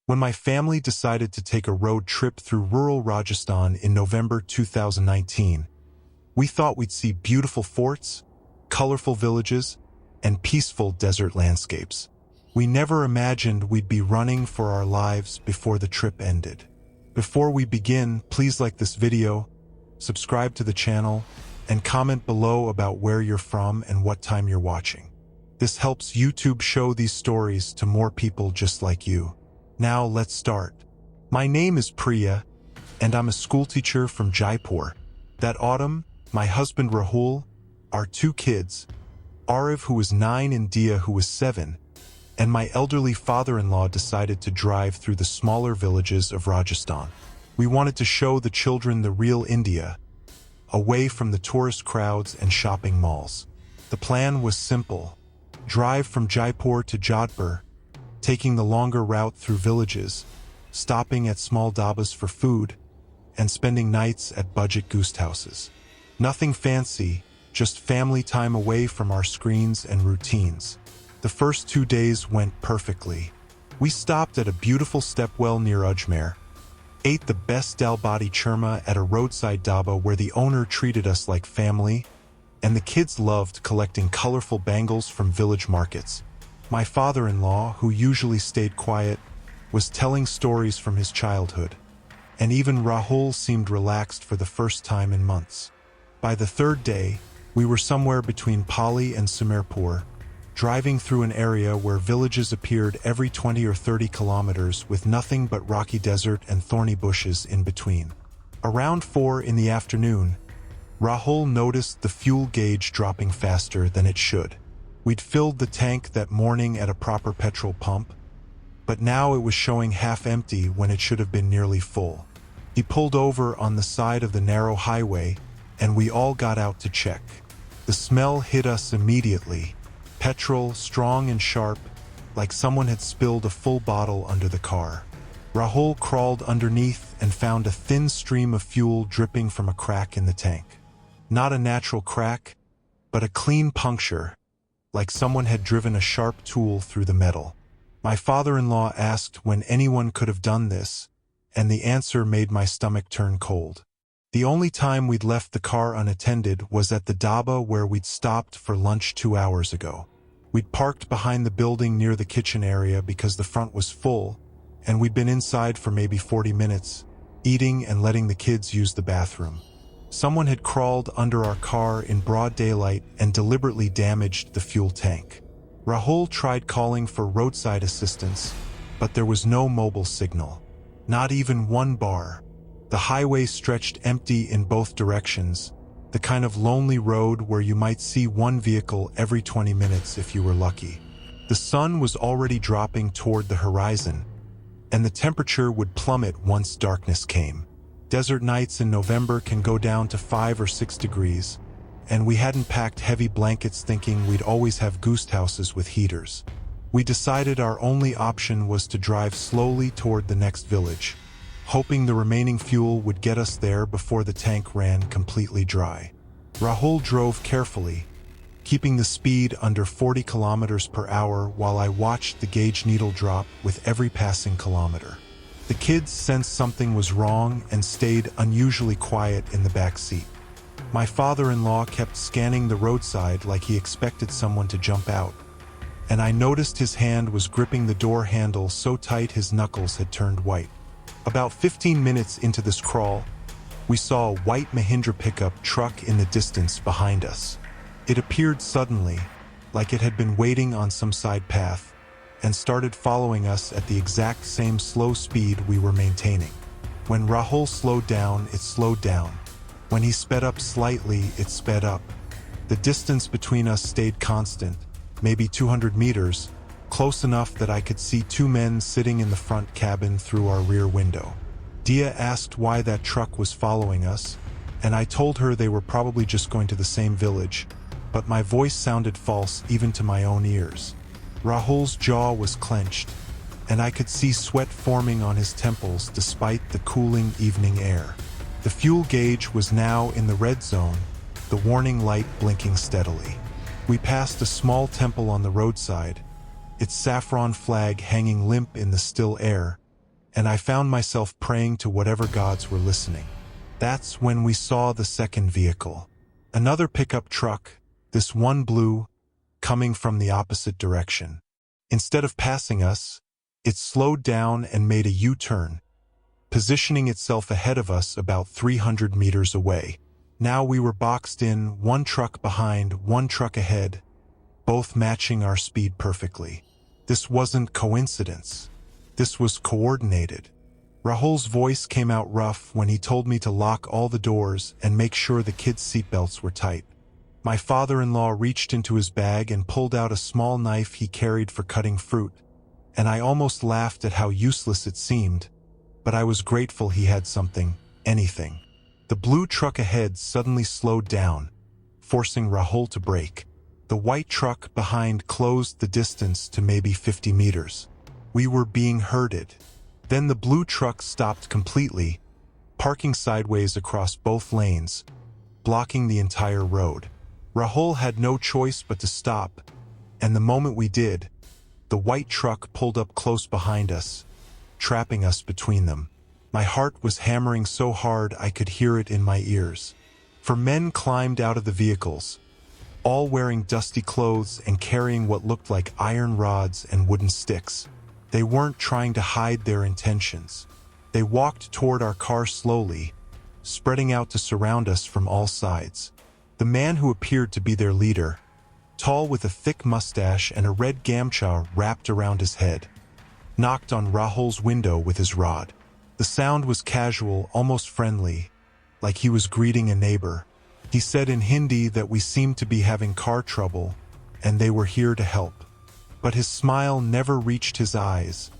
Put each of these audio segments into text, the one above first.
When my family decided to take a road trip through rural Rajasthan in November 2019, we thought we'd see beautiful forts, colorful villages, and peaceful desert landscapes. We never imagined we'd be running for our lives before the trip ended. Before we begin, please like this video, subscribe to the channel, and comment below about where you're from and what time you're watching. This helps YouTube show these stories to more people just like you. Now let's start. My name is Priya, and I'm a schoolteacher from Jaipur. That autumn, my husband Rahul, our two kids, Ariv, who was 9, and Dia, who was 7, and my elderly father-in-law decided to drive through the smaller villages of Rajasthan. We wanted to show the children the real India, away from the tourist crowds and shopping malls. The plan was simple: drive from Jaipur to Jodhpur, taking the longer route through villages, stopping at small dhabas for food, and spending nights at budget guest houses. Nothing fancy, just family time away from our screens and routines. The first 2 days went perfectly. We stopped at a beautiful stepwell near Ajmer, ate the best dal bati churma at a roadside dhaba where the owner treated us like family, and the kids loved collecting colorful bangles from village markets. My father-in-law, who usually stayed quiet, was telling stories from his childhood, and even Rahul seemed relaxed for the first time in months. By the third day, we were somewhere between Pali and Sumerpur, driving through an area where villages appeared every 20 or 30 kilometers with nothing but rocky desert and thorny bushes in between. Around 4 in the afternoon, Rahul noticed the fuel gauge dropping faster than it should. We'd filled the tank that morning at a proper petrol pump, but now it was showing half empty when it should have been nearly full. He pulled over on the side of the narrow highway, and we all got out to check. The smell hit us immediately. Petrol, strong and sharp, like someone had spilled a full bottle under the car. Rahul crawled underneath and found a thin stream of fuel dripping from a crack in the tank. Not a natural crack, but a clean puncture, like someone had driven a sharp tool through the metal. My father-in-law asked when anyone could have done this, and the answer made my stomach turn cold. The only time we'd left the car unattended was at the dhaba where we'd stopped for lunch 2 hours ago. We'd parked behind the building near the kitchen area because the front was full, and we'd been inside for maybe 40 minutes, eating and letting the kids use the bathroom. Someone had crawled under our car in broad daylight and deliberately damaged the fuel tank. Rahul tried calling for roadside assistance, but there was no mobile signal. Not even one bar. The highway stretched empty in both directions, the kind of lonely road where you might see one vehicle every 20 minutes if you were lucky. The sun was already dropping toward the horizon, and the temperature would plummet once darkness came. Desert nights in November can go down to 5 or 6 degrees, and we hadn't packed heavy blankets thinking we'd always have guest houses with heaters. We decided our only option was to drive slowly toward the next village, hoping the remaining fuel would get us there before the tank ran completely dry. Rahul drove carefully, keeping the speed under 40 kilometers per hour while I watched the gauge needle drop with every passing kilometer. The kids sensed something was wrong and stayed unusually quiet in the back seat. My father-in-law kept scanning the roadside like he expected someone to jump out, and I noticed his hand was gripping the door handle so tight his knuckles had turned white. About 15 minutes into this crawl, we saw a white Mahindra pickup truck in the distance behind us. It appeared suddenly, like it had been waiting on some side path, and started following us at the exact same slow speed we were maintaining. When Rahul slowed down, it slowed down. When he sped up slightly, it sped up. The distance between us stayed constant, maybe 200 meters, close enough that I could see 2 men sitting in the front cabin through our rear window. Dia asked why that truck was following us, and I told her they were probably just going to the same village, but my voice sounded false even to my own ears. Rahul's jaw was clenched, and I could see sweat forming on his temples despite the cooling evening air. The fuel gauge was now in the red zone, the warning light blinking steadily. We passed a small temple on the roadside, its saffron flag hanging limp in the still air, and I found myself praying to whatever gods were listening. That's when we saw the second vehicle. Another pickup truck, this one blue, coming from the opposite direction. Instead of passing us, it slowed down and made a U-turn, positioning itself ahead of us about 300 meters away. Now we were boxed in, one truck behind, one truck ahead, both matching our speed perfectly. This wasn't coincidence. This was coordinated. Rahul's voice came out rough when he told me to lock all the doors and make sure the kids' seatbelts were tight. My father-in-law reached into his bag and pulled out a small knife he carried for cutting fruit, and I almost laughed at how useless it seemed, but I was grateful he had something, anything. The blue truck ahead suddenly slowed down, forcing Rahul to brake. The white truck behind closed the distance to maybe 50 meters. We were being herded. Then the blue truck stopped completely, parking sideways across both lanes, blocking the entire road. Rahul had no choice but to stop, and the moment we did, the white truck pulled up close behind us, trapping us between them. My heart was hammering so hard I could hear it in my ears. 4 men climbed out of the vehicles, all wearing dusty clothes and carrying what looked like iron rods and wooden sticks. They weren't trying to hide their intentions. They walked toward our car slowly, spreading out to surround us from all sides. The man who appeared to be their leader, tall with a thick mustache and a red gamcha wrapped around his head, knocked on Rahul's window with his rod. The sound was casual, almost friendly, like he was greeting a neighbor. He said in Hindi that we seemed to be having car trouble, and they were here to help. But his smile never reached his eyes,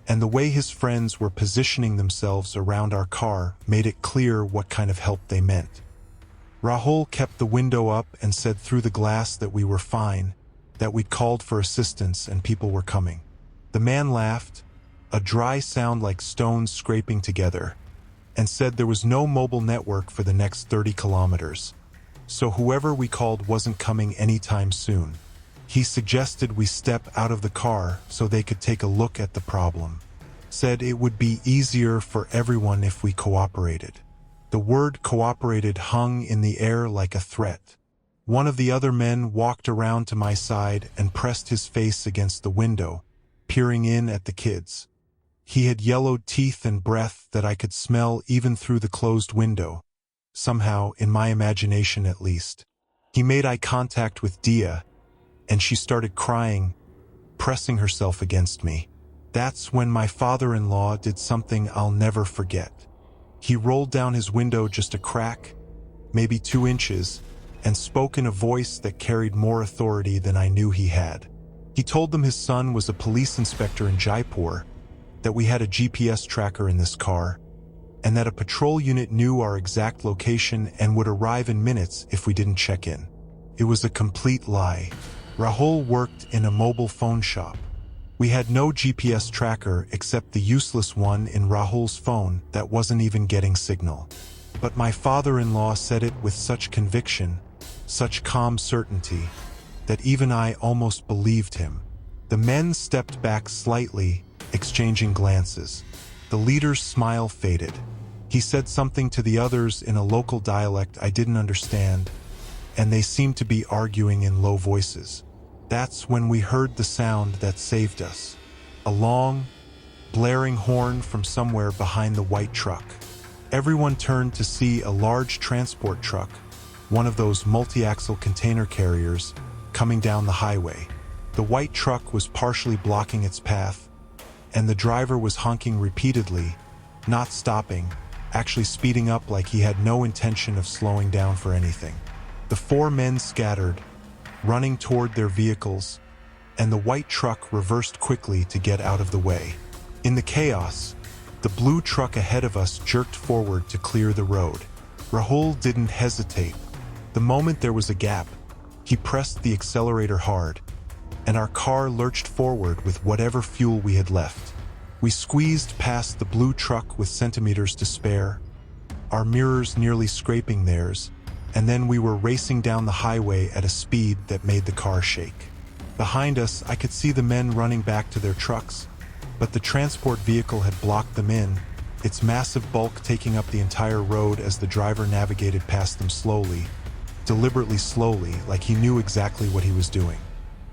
and the way his friends were positioning themselves around our car made it clear what kind of help they meant. Rahul kept the window up and said through the glass that we were fine, that we'd called for assistance and people were coming. The man laughed, a dry sound like stones scraping together, and said there was no mobile network for the next 30 kilometers, so whoever we called wasn't coming anytime soon. He suggested we step out of the car so they could take a look at the problem. Said it would be easier for everyone if we cooperated. The word cooperated hung in the air like a threat. One of the other men walked around to my side and pressed his face against the window, peering in at the kids. He had yellowed teeth and breath that I could smell even through the closed window, somehow, in my imagination at least. He made eye contact with Dia, and she started crying, pressing herself against me. That's when my father-in-law did something I'll never forget. He rolled down his window just a crack, maybe 2 inches, and spoke in a voice that carried more authority than I knew he had. He told them his son was a police inspector in Jaipur, that we had a GPS tracker in this car, and that a patrol unit knew our exact location and would arrive in minutes if we didn't check in. It was a complete lie. Rahul worked in a mobile phone shop. We had no GPS tracker except the useless one in Rahul's phone that wasn't even getting signal. But my father-in-law said it with such conviction, such calm certainty, that even I almost believed him. The men stepped back slightly, exchanging glances. The leader's smile faded. He said something to the others in a local dialect I didn't understand, and they seemed to be arguing in low voices. That's when we heard the sound that saved us. A long, blaring horn from somewhere behind the white truck. Everyone turned to see a large transport truck, one of those multi-axle container carriers, coming down the highway. The white truck was partially blocking its path, and the driver was honking repeatedly, not stopping, actually speeding up like he had no intention of slowing down for anything. The 4 men scattered, running toward their vehicles, and the white truck reversed quickly to get out of the way. In the chaos, the blue truck ahead of us jerked forward to clear the road. Rahul didn't hesitate. The moment there was a gap, he pressed the accelerator hard, and our car lurched forward with whatever fuel we had left. We squeezed past the blue truck with centimeters to spare, our mirrors nearly scraping theirs, and then we were racing down the highway at a speed that made the car shake. Behind us, I could see the men running back to their trucks, but the transport vehicle had blocked them in, its massive bulk taking up the entire road as the driver navigated past them slowly, deliberately slowly, like he knew exactly what he was doing.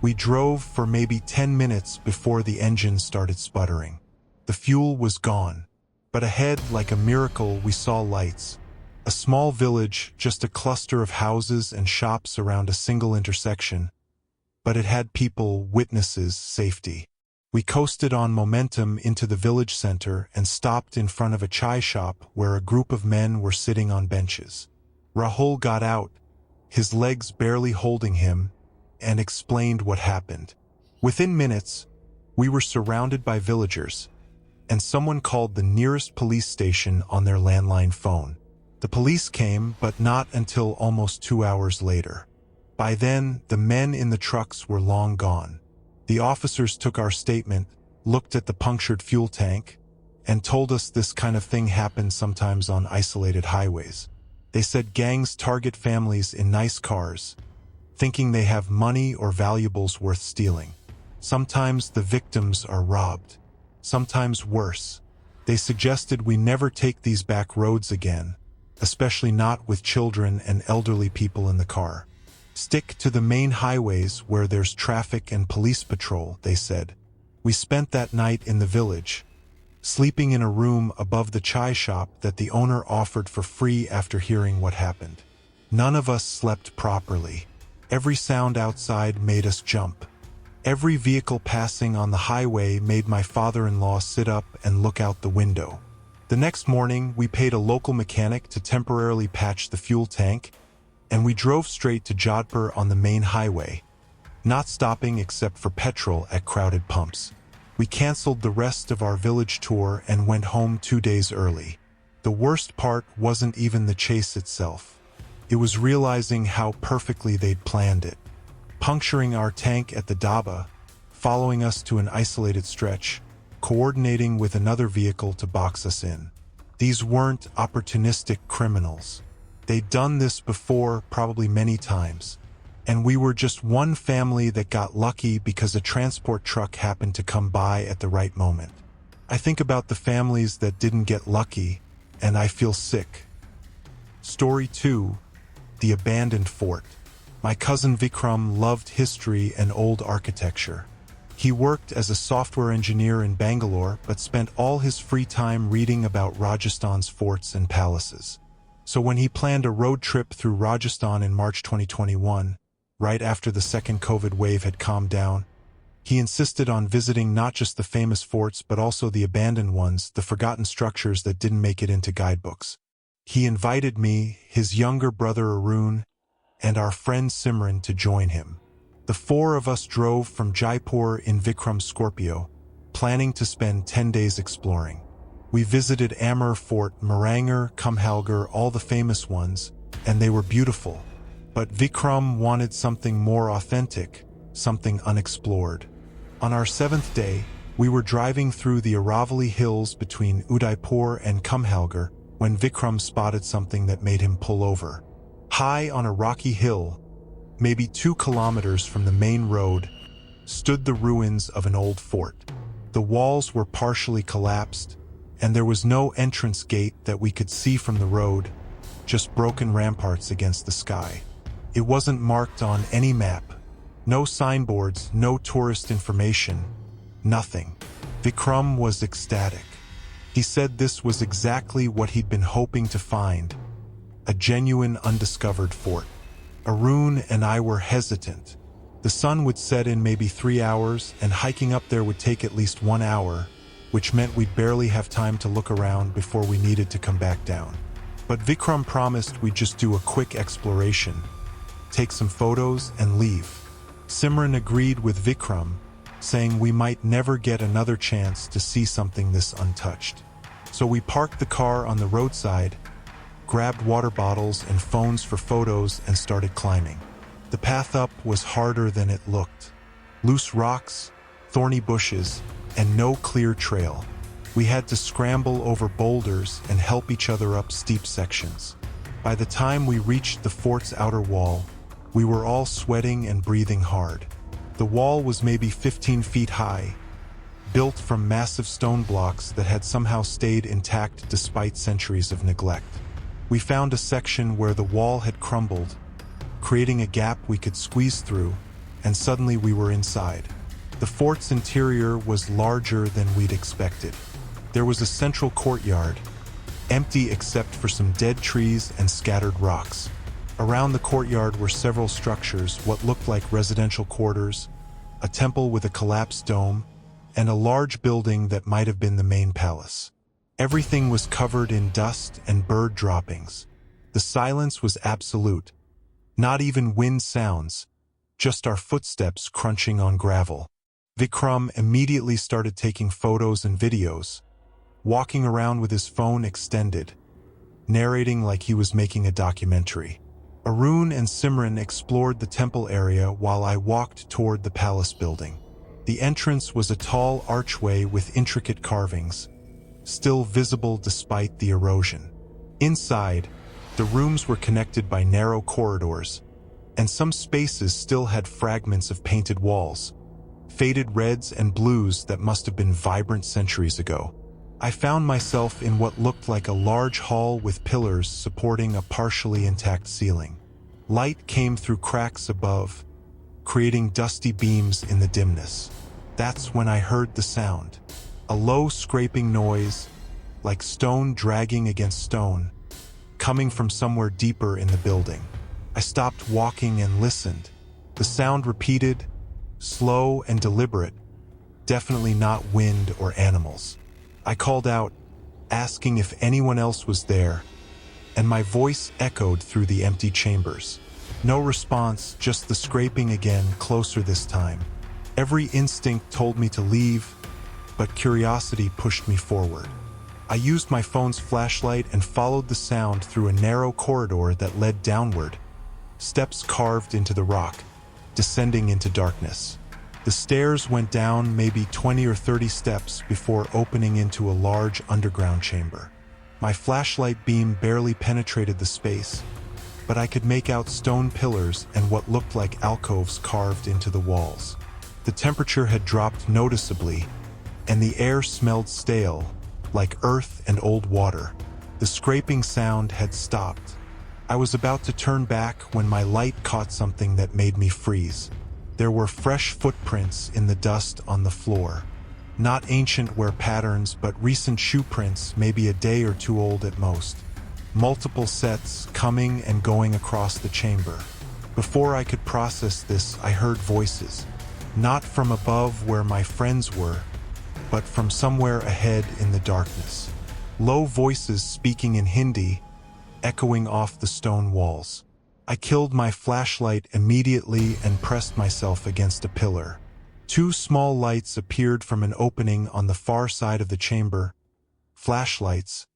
We drove for maybe 10 minutes before the engine started sputtering. The fuel was gone, but ahead, like a miracle, we saw lights. A small village, just a cluster of houses and shops around a single intersection, but it had people, witnesses, safety. We coasted on momentum into the village center and stopped in front of a chai shop where a group of men were sitting on benches. Rahul got out, his legs barely holding him, and explained what happened. Within minutes, we were surrounded by villagers, and someone called the nearest police station on their landline phone. The police came, but not until almost 2 hours later. By then, the men in the trucks were long gone. The officers took our statement, looked at the punctured fuel tank, and told us this kind of thing happens sometimes on isolated highways. They said gangs target families in nice cars, thinking they have money or valuables worth stealing. Sometimes the victims are robbed. Sometimes worse. They suggested we never take these back roads again, especially not with children and elderly people in the car. Stick to the main highways where there's traffic and police patrol, they said. We spent that night in the village, sleeping in a room above the chai shop that the owner offered for free after hearing what happened. None of us slept properly. Every sound outside made us jump. Every vehicle passing on the highway made my father-in-law sit up and look out the window. The next morning, we paid a local mechanic to temporarily patch the fuel tank, and we drove straight to Jodhpur on the main highway, not stopping except for petrol at crowded pumps. We canceled the rest of our village tour and went home 2 days early. The worst part wasn't even the chase itself. It was realizing how perfectly they'd planned it. Puncturing our tank at the Dhaba, following us to an isolated stretch, coordinating with another vehicle to box us in. These weren't opportunistic criminals. They'd done this before, probably many times. And we were just one family that got lucky because a transport truck happened to come by at the right moment. I think about the families that didn't get lucky, and I feel sick. Story 2. The Abandoned Fort. My cousin Vikram loved history and old architecture. He worked as a software engineer in Bangalore but spent all his free time reading about Rajasthan's forts and palaces. So when he planned a road trip through Rajasthan in March 2021, right after the second COVID wave had calmed down, he insisted on visiting not just the famous forts but also the abandoned ones, the forgotten structures that didn't make it into guidebooks. He invited me, his younger brother Arun, and our friend Simran to join him. The 4 of us drove from Jaipur in Vikram Scorpio, planning to spend 10 days exploring. We visited Amber Fort, Marangar, Kumhalgarh, all the famous ones, and they were beautiful. But Vikram wanted something more authentic, something unexplored. On our 7th day, we were driving through the Aravalli Hills between Udaipur and Kumhalgarh when Vikram spotted something that made him pull over. High on a rocky hill, maybe 2 kilometers from the main road, stood the ruins of an old fort. The walls were partially collapsed, and there was no entrance gate that we could see from the road, just broken ramparts against the sky. It wasn't marked on any map. No signboards, no tourist information, nothing. Vikram was ecstatic. He said this was exactly what he'd been hoping to find, a genuine undiscovered fort. Arun and I were hesitant. The sun would set in maybe 3 hours, and hiking up there would take at least 1 hour, which meant we'd barely have time to look around before we needed to come back down. But Vikram promised we'd just do a quick exploration, take some photos, and leave. Simran agreed with Vikram, saying we might never get another chance to see something this untouched. So we parked the car on the roadside, grabbed water bottles and phones for photos, and started climbing. The path up was harder than it looked. Loose rocks, thorny bushes, and no clear trail. We had to scramble over boulders and help each other up steep sections. By the time we reached the fort's outer wall, we were all sweating and breathing hard. The wall was maybe 15 feet high, built from massive stone blocks that had somehow stayed intact despite centuries of neglect. We found a section where the wall had crumbled, creating a gap we could squeeze through, and suddenly we were inside. The fort's interior was larger than we'd expected. There was a central courtyard, empty except for some dead trees and scattered rocks. Around the courtyard were several structures, what looked like residential quarters, a temple with a collapsed dome, and a large building that might have been the main palace. Everything was covered in dust and bird droppings. The silence was absolute. Not even wind sounds, just our footsteps crunching on gravel. Vikram immediately started taking photos and videos, walking around with his phone extended, narrating like he was making a documentary. Arun and Simran explored the temple area while I walked toward the palace building. The entrance was a tall archway with intricate carvings, still visible despite the erosion. Inside, the rooms were connected by narrow corridors, and some spaces still had fragments of painted walls, faded reds and blues that must have been vibrant centuries ago. I found myself in what looked like a large hall with pillars supporting a partially intact ceiling. Light came through cracks above, creating dusty beams in the dimness. That's when I heard the sound. A low scraping noise, like stone dragging against stone, coming from somewhere deeper in the building. I stopped walking and listened. The sound repeated, slow and deliberate, definitely not wind or animals. I called out, asking if anyone else was there, and my voice echoed through the empty chambers. No response, just the scraping again, closer this time. Every instinct told me to leave, but curiosity pushed me forward. I used my phone's flashlight and followed the sound through a narrow corridor that led downward, steps carved into the rock, descending into darkness. The stairs went down maybe 20 or 30 steps before opening into a large underground chamber. My flashlight beam barely penetrated the space, but I could make out stone pillars and what looked like alcoves carved into the walls. The temperature had dropped noticeably, and the air smelled stale, like earth and old water. The scraping sound had stopped. I was about to turn back when my light caught something that made me freeze. There were fresh footprints in the dust on the floor. Not ancient wear patterns, but recent shoe prints, maybe a day or two old at most. Multiple sets coming and going across the chamber. Before I could process this, I heard voices. Not from above where my friends were, but from somewhere ahead in the darkness. Low voices speaking in Hindi, echoing off the stone walls. I killed my flashlight immediately and pressed myself against a pillar. Two small lights appeared from an opening on the far side of the chamber. Flashlights,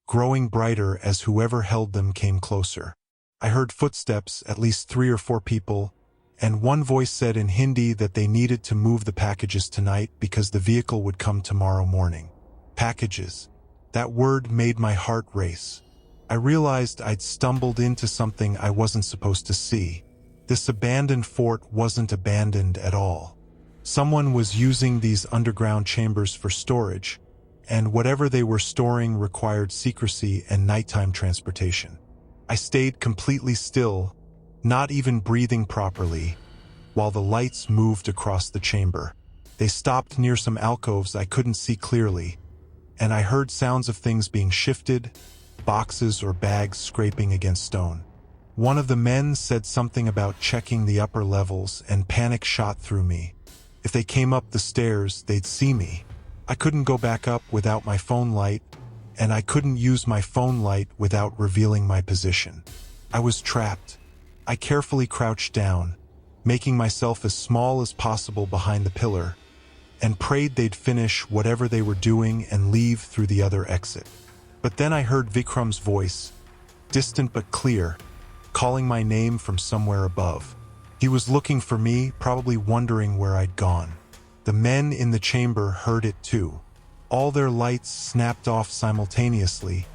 growing brighter as whoever held them came closer. I heard footsteps, at least 3 or 4 people, and one voice said in Hindi that they needed to move the packages tonight because the vehicle would come tomorrow morning. Packages. That word made my heart race. I realized I'd stumbled into something I wasn't supposed to see. This abandoned fort wasn't abandoned at all. Someone was using these underground chambers for storage, and whatever they were storing required secrecy and nighttime transportation. I stayed completely still, not even breathing properly, while the lights moved across the chamber. They stopped near some alcoves I couldn't see clearly, and I heard sounds of things being shifted, boxes or bags scraping against stone. One of the men said something about checking the upper levels, and panic shot through me. If they came up the stairs, they'd see me. I couldn't go back up without my phone light, and I couldn't use my phone light without revealing my position. I was trapped. I carefully crouched down, making myself as small as possible behind the pillar, and prayed they'd finish whatever they were doing and leave through the other exit. But then I heard Vikram's voice, distant but clear, calling my name from somewhere above. He was looking for me, probably wondering where I'd gone. The men in the chamber heard it too. All their lights snapped off simultaneously,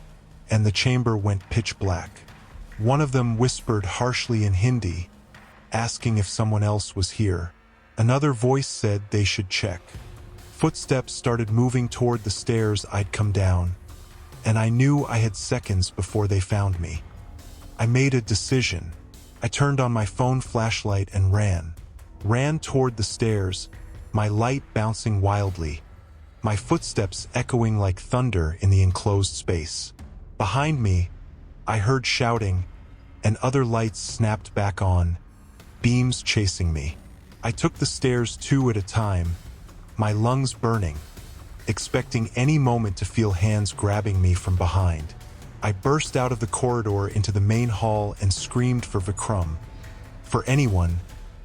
and the chamber went pitch black. One of them whispered harshly in Hindi, asking if someone else was here. Another voice said they should check. footsteps started moving toward the stairs I'd come down, and I knew I had seconds before they found me. I made a decision. I turned on my phone flashlight and ran toward the stairs, my light bouncing wildly, my footsteps echoing like thunder in the enclosed space. Behind me, I heard shouting, and other lights snapped back on, beams chasing me. I took the stairs 2 at a time, my lungs burning, expecting any moment to feel hands grabbing me from behind. I burst out of the corridor into the main hall and screamed for Vikram. For anyone,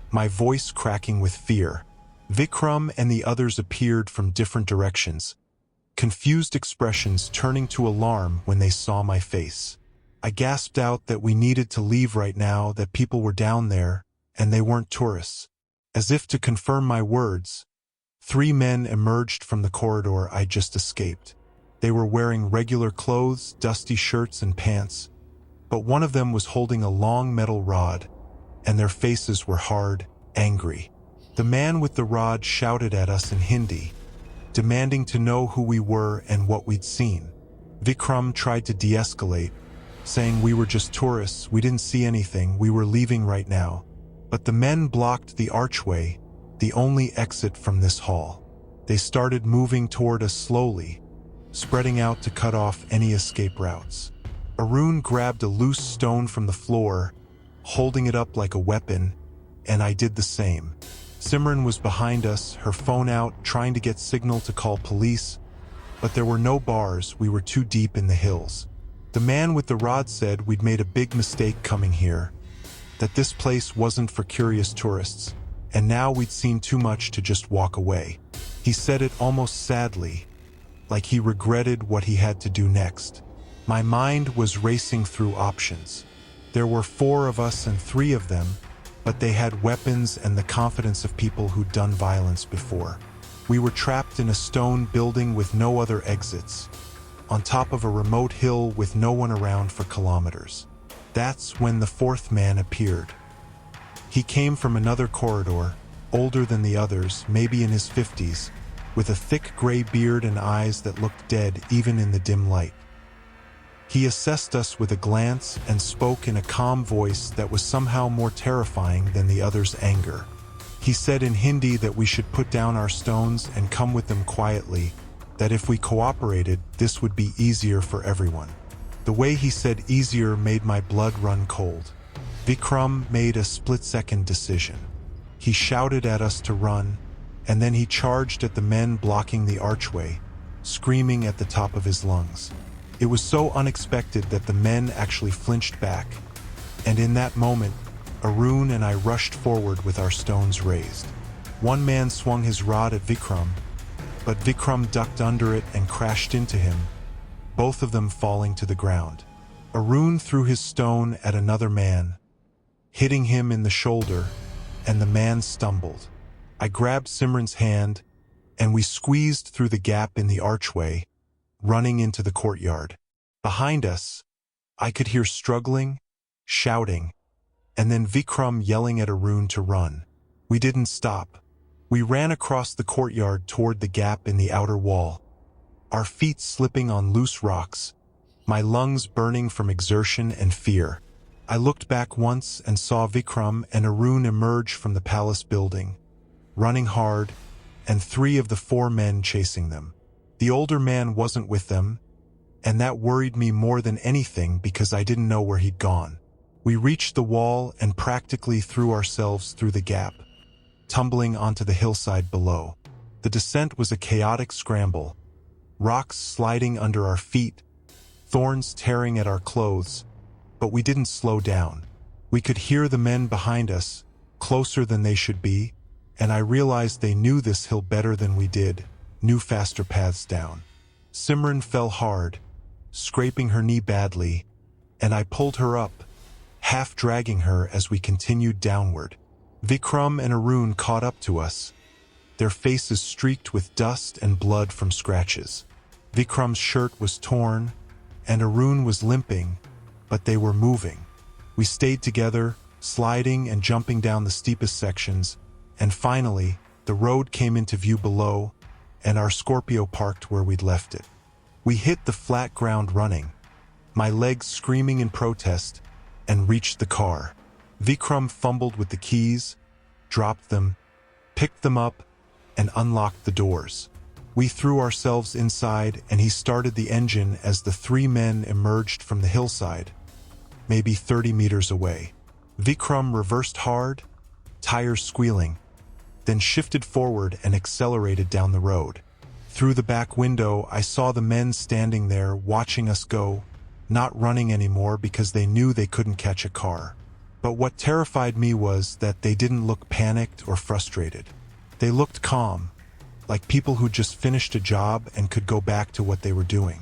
my voice cracking with fear. Vikram and the others appeared from different directions, confused expressions turning to alarm when they saw my face. I gasped out that we needed to leave right now, that people were down there, and they weren't tourists. As if to confirm my words, 3 men emerged from the corridor I'd just escaped. They were wearing regular clothes, dusty shirts and pants, but one of them was holding a long metal rod, and their faces were hard, angry. The man with the rod shouted at us in Hindi, demanding to know who we were and what we'd seen. Vikram tried to de-escalate, saying we were just tourists, we didn't see anything, we were leaving right now. But the men blocked the archway, the only exit from this hall. They started moving toward us slowly, spreading out to cut off any escape routes. Arun grabbed a loose stone from the floor, holding it up like a weapon, and I did the same. Simran was behind us, her phone out, trying to get signal to call police, but there were no bars, we were too deep in the hills. The man with the rod said we'd made a big mistake coming here, that this place wasn't for curious tourists, and now we'd seen too much to just walk away. He said it almost sadly, like he regretted what he had to do next. My mind was racing through options. There were 4 of us and 3 of them, but they had weapons and the confidence of people who'd done violence before. We were trapped in a stone building with no other exits, on top of a remote hill with no one around for kilometers. That's when the 4th man appeared. He came from another corridor, older than the others, maybe in his 50s, with a thick gray beard and eyes that looked dead even in the dim light. He assessed us with a glance and spoke in a calm voice that was somehow more terrifying than the others' anger. He said in Hindi that we should put down our stones and come with them quietly, that if we cooperated, this would be easier for everyone. The way he said easier made my blood run cold. Vikram made a split-second decision. He shouted at us to run, and then he charged at the men blocking the archway, screaming at the top of his lungs. It was so unexpected that the men actually flinched back, and in that moment, Arun and I rushed forward with our stones raised. One man swung his rod at Vikram, but Vikram ducked under it and crashed into him, both of them falling to the ground. Arun threw his stone at another man, hitting him in the shoulder, and the man stumbled. I grabbed Simran's hand, and we squeezed through the gap in the archway, running into the courtyard. Behind us, I could hear struggling, shouting, and then Vikram yelling at Arun to run. We didn't stop. We ran across the courtyard toward the gap in the outer wall, our feet slipping on loose rocks, my lungs burning from exertion and fear. I looked back once and saw Vikram and Arun emerge from the palace building, running hard, and 3 of the 4 men chasing them. The older man wasn't with them, and that worried me more than anything because I didn't know where he'd gone. We reached the wall and practically threw ourselves through the gap, tumbling onto the hillside below. The descent was a chaotic scramble, rocks sliding under our feet, thorns tearing at our clothes, but we didn't slow down. We could hear the men behind us, closer than they should be, and I realized they knew this hill better than we did, knew faster paths down. Simran fell hard, scraping her knee badly, and I pulled her up, half dragging her as we continued downward. Vikram and Arun caught up to us, their faces streaked with dust and blood from scratches. Vikram's shirt was torn, and Arun was limping, but they were moving. We stayed together, sliding and jumping down the steepest sections, and finally, the road came into view below, and our Scorpio parked where we'd left it. We hit the flat ground running, my legs screaming in protest, and reached the car. Vikram fumbled with the keys, dropped them, picked them up, and unlocked the doors. We threw ourselves inside, and he started the engine as the three men emerged from the hillside, maybe 30 meters away. Vikram reversed hard, tires squealing, then shifted forward and accelerated down the road. Through the back window, I saw the men standing there watching us go, not running anymore because they knew they couldn't catch a car. But what terrified me was that they didn't look panicked or frustrated. They looked calm, like people who just finished a job and could go back to what they were doing.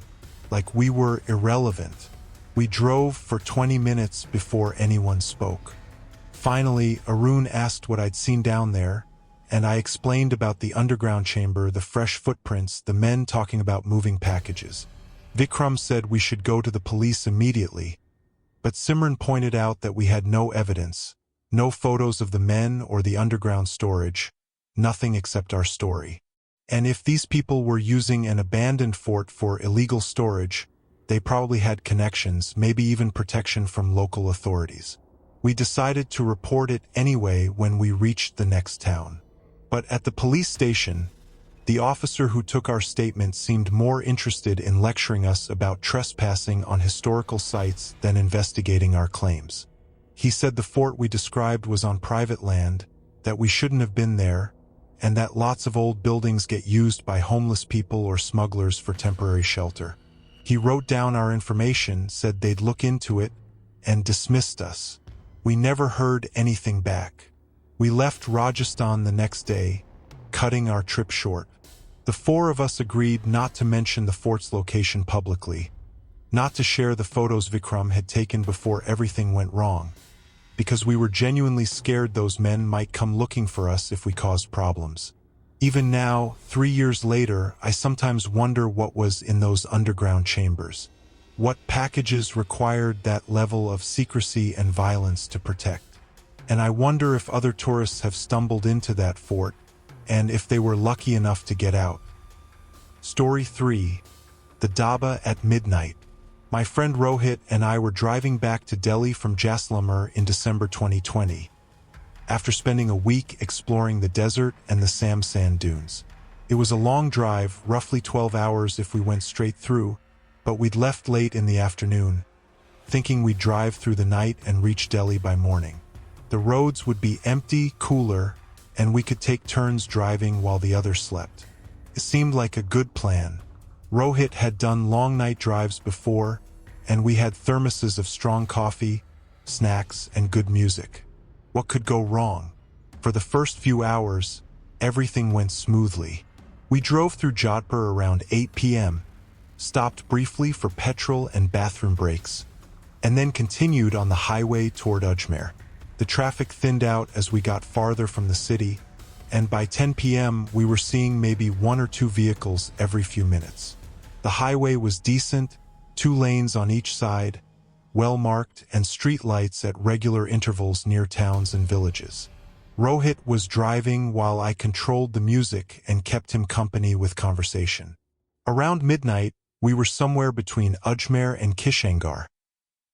Like we were irrelevant. We drove for 20 minutes before anyone spoke. Finally, Arun asked what I'd seen down there, and I explained about the underground chamber, the fresh footprints, the men talking about moving packages. Vikram said we should go to the police immediately, but Simran pointed out that we had no evidence, no photos of the men or the underground storage, nothing except our story. And if these people were using an abandoned fort for illegal storage, they probably had connections, maybe even protection from local authorities. We decided to report it anyway when we reached the next town. But at the police station, the officer who took our statement seemed more interested in lecturing us about trespassing on historical sites than investigating our claims. He said the fort we described was on private land, that we shouldn't have been there, and that lots of old buildings get used by homeless people or smugglers for temporary shelter. He wrote down our information, said they'd look into it, and dismissed us. We never heard anything back. We left Rajasthan the next day, cutting our trip short. The four of us agreed not to mention the fort's location publicly, not to share the photos Vikram had taken before everything went wrong, because we were genuinely scared those men might come looking for us if we caused problems. Even now, 3 years later, I sometimes wonder what was in those underground chambers. What packages required that level of secrecy and violence to protect. And I wonder if other tourists have stumbled into that fort, and if they were lucky enough to get out. Story 3. The Dhaba at Midnight. My friend Rohit and I were driving back to Delhi from Jaisalmer in December 2020, after spending a week exploring the desert and the Sam sand dunes. It was a long drive, roughly 12 hours if we went straight through, but we'd left late in the afternoon, thinking we'd drive through the night and reach Delhi by morning. The roads would be empty, cooler, and we could take turns driving while the others slept. It seemed like a good plan. Rohit had done long night drives before, and we had thermoses of strong coffee, snacks, and good music. What could go wrong? For the first few hours, everything went smoothly. We drove through Jodhpur around 8 p.m., stopped briefly for petrol and bathroom breaks, and then continued on the highway toward Ajmer. The traffic thinned out as we got farther from the city, and by 10 p.m. we were seeing maybe 1 or 2 vehicles every few minutes. The highway was decent, 2 lanes on each side, well-marked, and street lights at regular intervals near towns and villages. Rohit was driving while I controlled the music and kept him company with conversation. Around midnight, we were somewhere between Ajmer and Kishangar,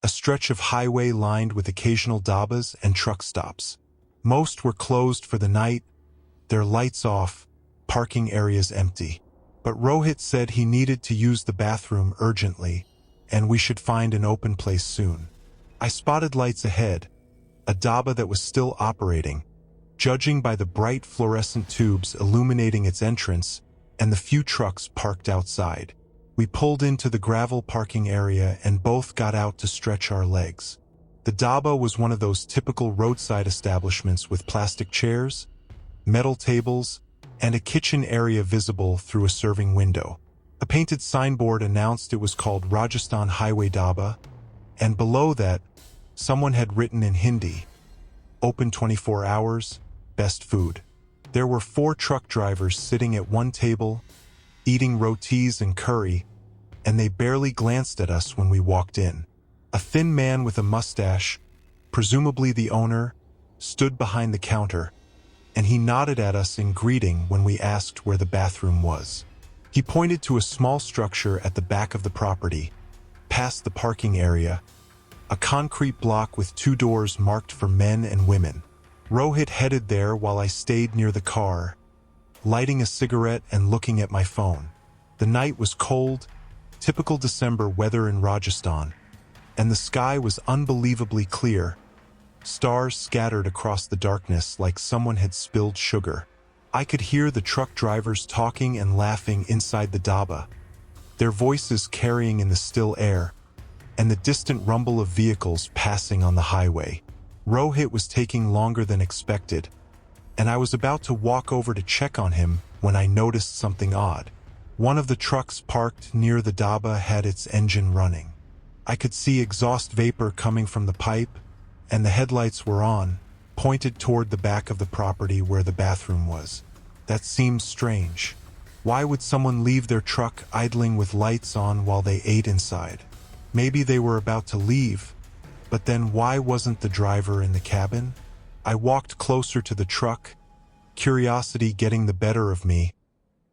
a stretch of highway lined with occasional dhabas and truck stops. Most were closed for the night, their lights off, parking areas empty. But Rohit said he needed to use the bathroom urgently, and we should find an open place soon. I spotted lights ahead, a dhaba that was still operating, judging by the bright fluorescent tubes illuminating its entrance and the few trucks parked outside. We pulled into the gravel parking area and both got out to stretch our legs. The dhaba was one of those typical roadside establishments with plastic chairs, metal tables, and a kitchen area visible through a serving window. A painted signboard announced it was called Rajasthan Highway Dhaba, and below that, someone had written in Hindi, "Open 24 hours, best food." There were 4 truck drivers sitting at one table, eating rotis and curry, and they barely glanced at us when we walked in. A thin man with a mustache, presumably the owner, stood behind the counter, and he nodded at us in greeting when we asked where the bathroom was. He pointed to a small structure at the back of the property, past the parking area, a concrete block with 2 doors marked for men and women. Rohit headed there while I stayed near the car, lighting a cigarette and looking at my phone. The night was cold, typical December weather in Rajasthan, and the sky was unbelievably clear. Stars scattered across the darkness like someone had spilled sugar. I could hear the truck drivers talking and laughing inside the dhaba, their voices carrying in the still air, and the distant rumble of vehicles passing on the highway. Rohit was taking longer than expected, and I was about to walk over to check on him when I noticed something odd. One of the trucks parked near the dhaba had its engine running. I could see exhaust vapor coming from the pipe, and the headlights were on, pointed toward the back of the property where the bathroom was. That seemed strange. Why would someone leave their truck idling with lights on while they ate inside? Maybe they were about to leave, but then why wasn't the driver in the cabin? I walked closer to the truck, curiosity getting the better of me,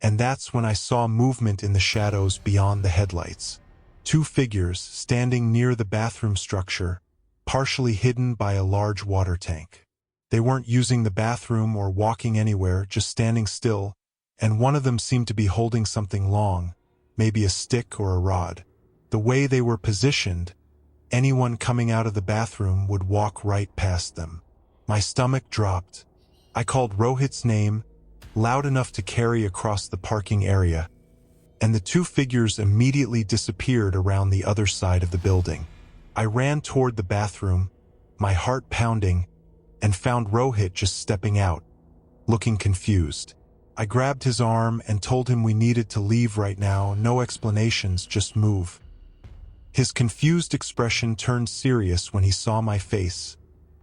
and that's when I saw movement in the shadows beyond the headlights. 2 figures standing near the bathroom structure, partially hidden by a large water tank. They weren't using the bathroom or walking anywhere, just standing still, and one of them seemed to be holding something long, maybe a stick or a rod. The way they were positioned, anyone coming out of the bathroom would walk right past them. My stomach dropped. I called Rohit's name, loud enough to carry across the parking area, and the 2 figures immediately disappeared around the other side of the building. I ran toward the bathroom, my heart pounding, and found Rohit just stepping out, looking confused. I grabbed his arm and told him we needed to leave right now, no explanations, just move. His confused expression turned serious when he saw my face,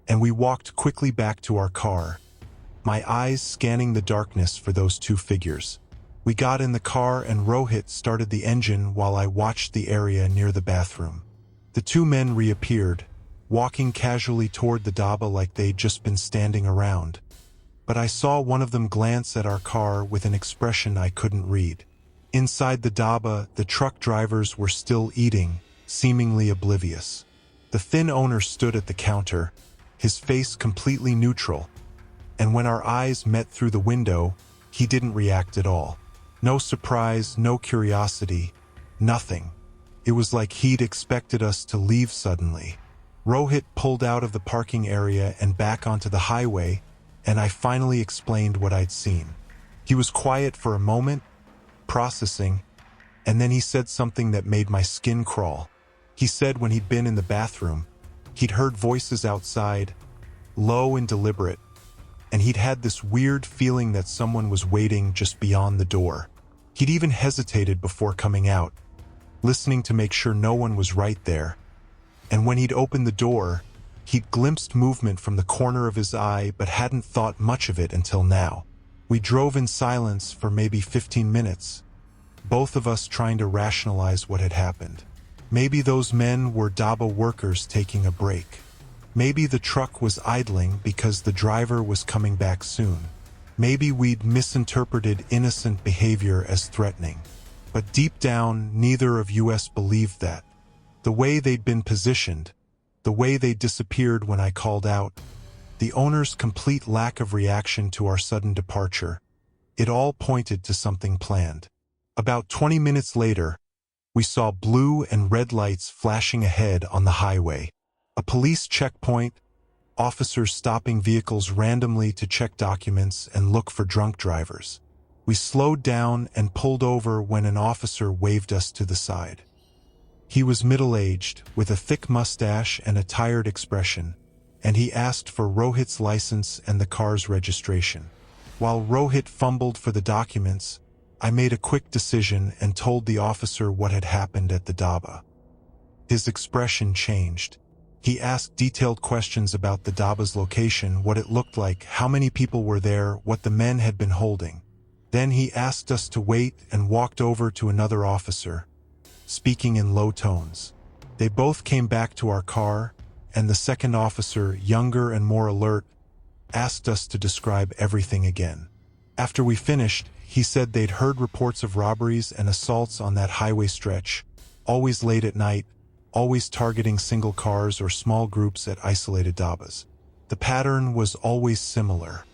and we walked quickly back to our car, my eyes scanning the darkness for those 2 figures. We got in the car and Rohit started the engine while I watched the area near the bathroom. The 2 men reappeared, walking casually toward the dhaba like they'd just been standing around. But I saw one of them glance at our car with an expression I couldn't read. Inside the dhaba, the truck drivers were still eating, seemingly oblivious. The thin owner stood at the counter, his face completely neutral, and when our eyes met through the window, he didn't react at all. No surprise, no curiosity, nothing. It was like he'd expected us to leave suddenly. Rohit pulled out of the parking area and back onto the highway, and I finally explained what I'd seen. He was quiet for a moment, processing, and then he said something that made my skin crawl. He said when he'd been in the bathroom, he'd heard voices outside, low and deliberate, and he'd had this weird feeling that someone was waiting just beyond the door. He'd even hesitated before coming out, listening to make sure no one was right there. And when he'd opened the door, he'd glimpsed movement from the corner of his eye but hadn't thought much of it until now. We drove in silence for maybe 15 minutes, both of us trying to rationalize what had happened. Maybe those men were dhaba workers taking a break. Maybe the truck was idling because the driver was coming back soon. Maybe we'd misinterpreted innocent behavior as threatening. But deep down, neither of us believed that. The way they'd been positioned, the way they disappeared when I called out, the owner's complete lack of reaction to our sudden departure, it all pointed to something planned. About 20 minutes later, we saw blue and red lights flashing ahead on the highway. A police checkpoint, officers stopping vehicles randomly to check documents and look for drunk drivers. We slowed down and pulled over when an officer waved us to the side. He was middle-aged, with a thick mustache and a tired expression, and he asked for Rohit's license and the car's registration. While Rohit fumbled for the documents, I made a quick decision and told the officer what had happened at the dhaba. His expression changed. He asked detailed questions about the dhaba's location, what it looked like, how many people were there, what the men had been holding. Then he asked us to wait and walked over to another officer, speaking in low tones. They both came back to our car, and the second officer, younger and more alert, asked us to describe everything again. After we finished, he said they'd heard reports of robberies and assaults on that highway stretch, always late at night, always targeting single cars or small groups at isolated dabas. The pattern was always similar.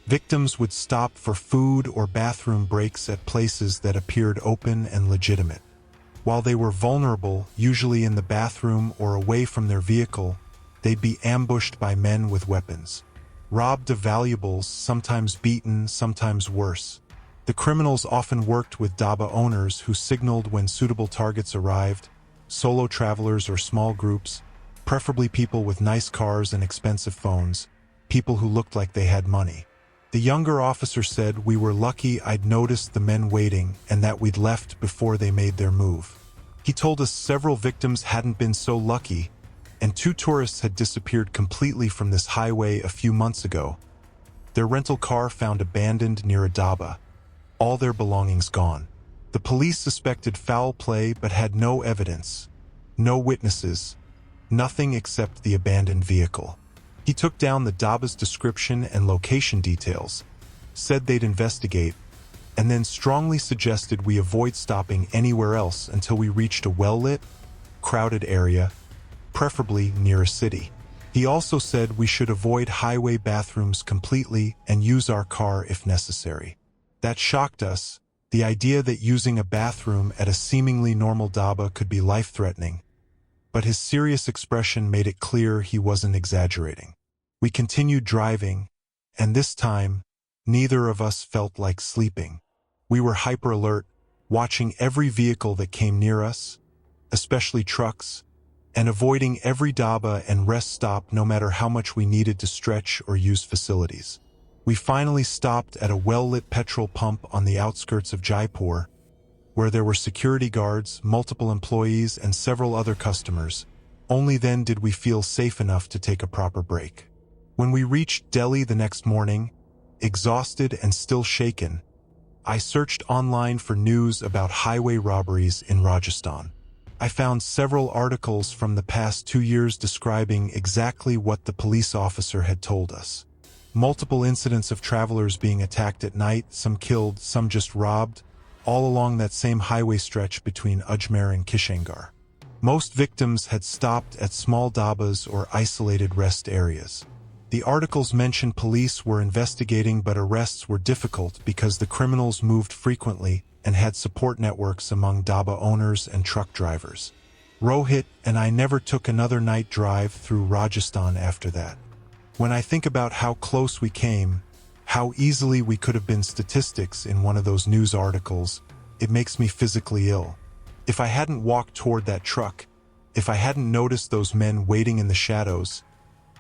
Victims would stop for food or bathroom breaks at places that appeared open and legitimate. While they were vulnerable, usually in the bathroom or away from their vehicle, they'd be ambushed by men with weapons. Robbed of valuables, sometimes beaten, sometimes worse. The criminals often worked with daba owners who signaled when suitable targets arrived, solo travelers or small groups, preferably people with nice cars and expensive phones, people who looked like they had money. The younger officer said we were lucky I'd noticed the men waiting and that we'd left before they made their move. He told us several victims hadn't been so lucky, and 2 tourists had disappeared completely from this highway a few months ago. Their rental car found abandoned near a daba, all their belongings gone. The police suspected foul play but had no evidence, no witnesses, nothing except the abandoned vehicle. He took down the daba's description and location details, said they'd investigate, and then strongly suggested we avoid stopping anywhere else until we reached a well-lit, crowded area, preferably near a city. He also said we should avoid highway bathrooms completely and use our car if necessary. That shocked us, the idea that using a bathroom at a seemingly normal daba could be life-threatening. But his serious expression made it clear he wasn't exaggerating. We continued driving, and this time, neither of us felt like sleeping. We were hyper-alert, watching every vehicle that came near us, especially trucks, and avoiding every daba and rest stop no matter how much we needed to stretch or use facilities. We finally stopped at a well-lit petrol pump on the outskirts of Jaipur, where there were security guards, multiple employees, and several other customers. Only then did we feel safe enough to take a proper break. When we reached Delhi the next morning, exhausted and still shaken, I searched online for news about highway robberies in Rajasthan. I found several articles from the past 2 years describing exactly what the police officer had told us. Multiple incidents of travelers being attacked at night, some killed, some just robbed, all along that same highway stretch between Ajmer and Kishangarh. Most victims had stopped at small dabas or isolated rest areas. The articles mentioned police were investigating, but arrests were difficult because the criminals moved frequently and had support networks among daba owners and truck drivers. Rohit and I never took another night drive through Rajasthan after that. When I think about how close we came, how easily we could have been statistics in one of those news articles, it makes me physically ill. If I hadn't walked toward that truck, if I hadn't noticed those men waiting in the shadows,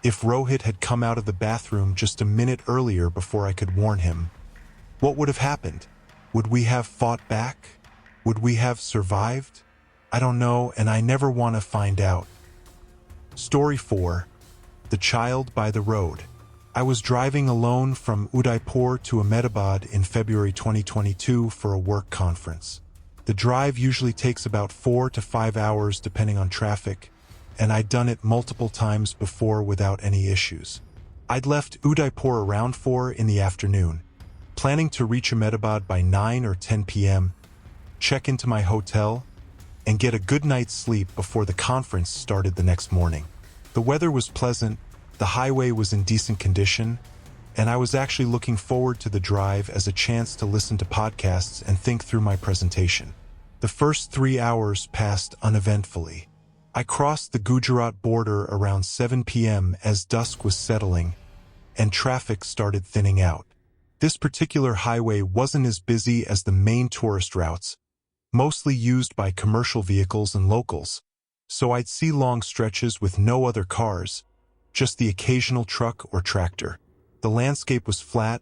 if Rohit had come out of the bathroom just a minute earlier before I could warn him, what would have happened? Would we have fought back? Would we have survived? I don't know, and I never want to find out. Story 4. The Child by the Road. I was driving alone from Udaipur to Ahmedabad in February 2022 for a work conference. The drive usually takes about 4 to 5 hours depending on traffic, and I'd done it multiple times before without any issues. I'd left Udaipur around 4 in the afternoon, planning to reach Ahmedabad by 9 or 10 p.m., check into my hotel, and get a good night's sleep before the conference started the next morning. The weather was pleasant, the highway was in decent condition, and I was actually looking forward to the drive as a chance to listen to podcasts and think through my presentation. The first 3 hours passed uneventfully. I crossed the Gujarat border around 7 p.m. as dusk was settling, and traffic started thinning out. This particular highway wasn't as busy as the main tourist routes, mostly used by commercial vehicles and locals, so I'd see long stretches with no other cars, just the occasional truck or tractor. The landscape was flat,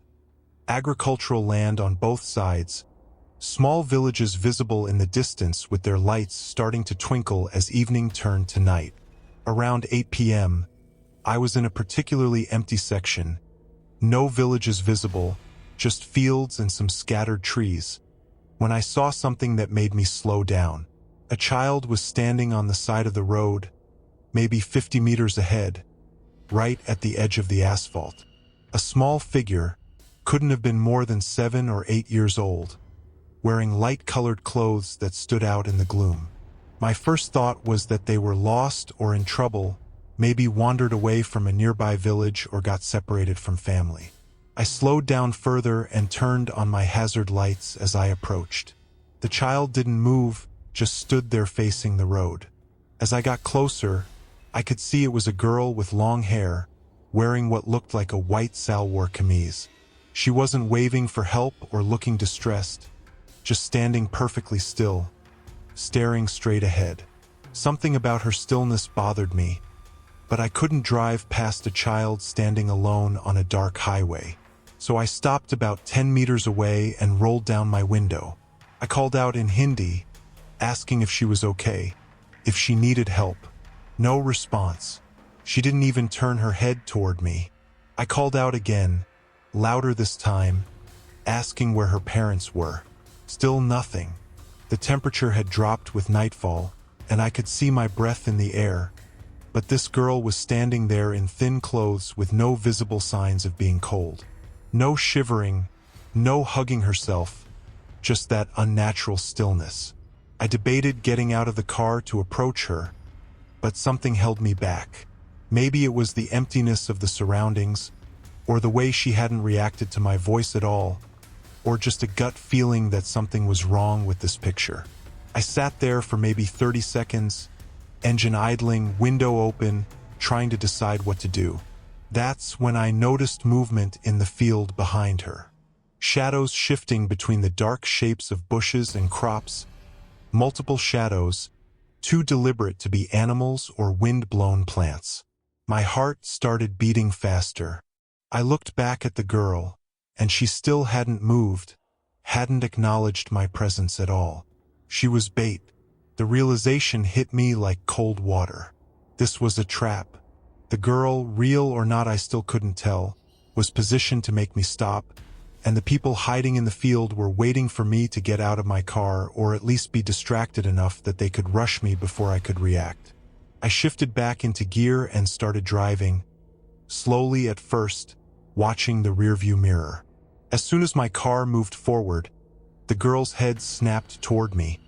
agricultural land on both sides, small villages visible in the distance with their lights starting to twinkle as evening turned to night. Around 8 p.m., I was in a particularly empty section. No villages visible, just fields and some scattered trees, when I saw something that made me slow down. A child was standing on the side of the road, maybe 50 meters ahead, right at the edge of the asphalt. A small figure, couldn't have been more than 7 or 8 years old, wearing light-colored clothes that stood out in the gloom. My first thought was that they were lost or in trouble, maybe wandered away from a nearby village or got separated from family. I slowed down further and turned on my hazard lights as I approached. The child didn't move, just stood there facing the road. As I got closer, I could see it was a girl with long hair, wearing what looked like a white salwar kameez. She wasn't waving for help or looking distressed, just standing perfectly still, staring straight ahead. Something about her stillness bothered me, but I couldn't drive past a child standing alone on a dark highway. So I stopped about 10 meters away and rolled down my window. I called out in Hindi, asking if she was okay, if she needed help. No response. She didn't even turn her head toward me. I called out again, louder this time, asking where her parents were. Still nothing. The temperature had dropped with nightfall, and I could see my breath in the air. But this girl was standing there in thin clothes with no visible signs of being cold. No shivering, no hugging herself, just that unnatural stillness. I debated getting out of the car to approach her, but something held me back. Maybe it was the emptiness of the surroundings, or the way she hadn't reacted to my voice at all, or just a gut feeling that something was wrong with this picture. I sat there for maybe 30 seconds, engine idling, window open, trying to decide what to do. That's when I noticed movement in the field behind her. Shadows shifting between the dark shapes of bushes and crops, multiple shadows, too deliberate to be animals or wind-blown plants. My heart started beating faster. I looked back at the girl, and she still hadn't moved, hadn't acknowledged my presence at all. She was bait. The realization hit me like cold water. This was a trap. The girl, real or not I still couldn't tell, was positioned to make me stop, and the people hiding in the field were waiting for me to get out of my car or at least be distracted enough that they could rush me before I could react. I shifted back into gear and started driving, slowly at first, watching the rearview mirror. As soon as my car moved forward, the girl's head snapped toward me,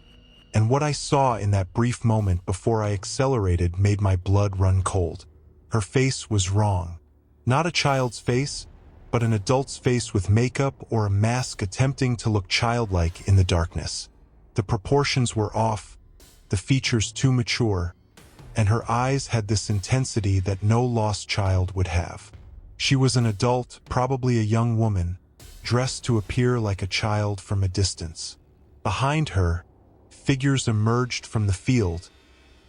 and what I saw in that brief moment before I accelerated made my blood run cold. Her face was wrong. Not a child's face, but an adult's face with makeup or a mask attempting to look childlike in the darkness. The proportions were off, the features too mature, and her eyes had this intensity that no lost child would have. She was an adult, probably a young woman, dressed to appear like a child from a distance. Behind her, figures emerged from the field,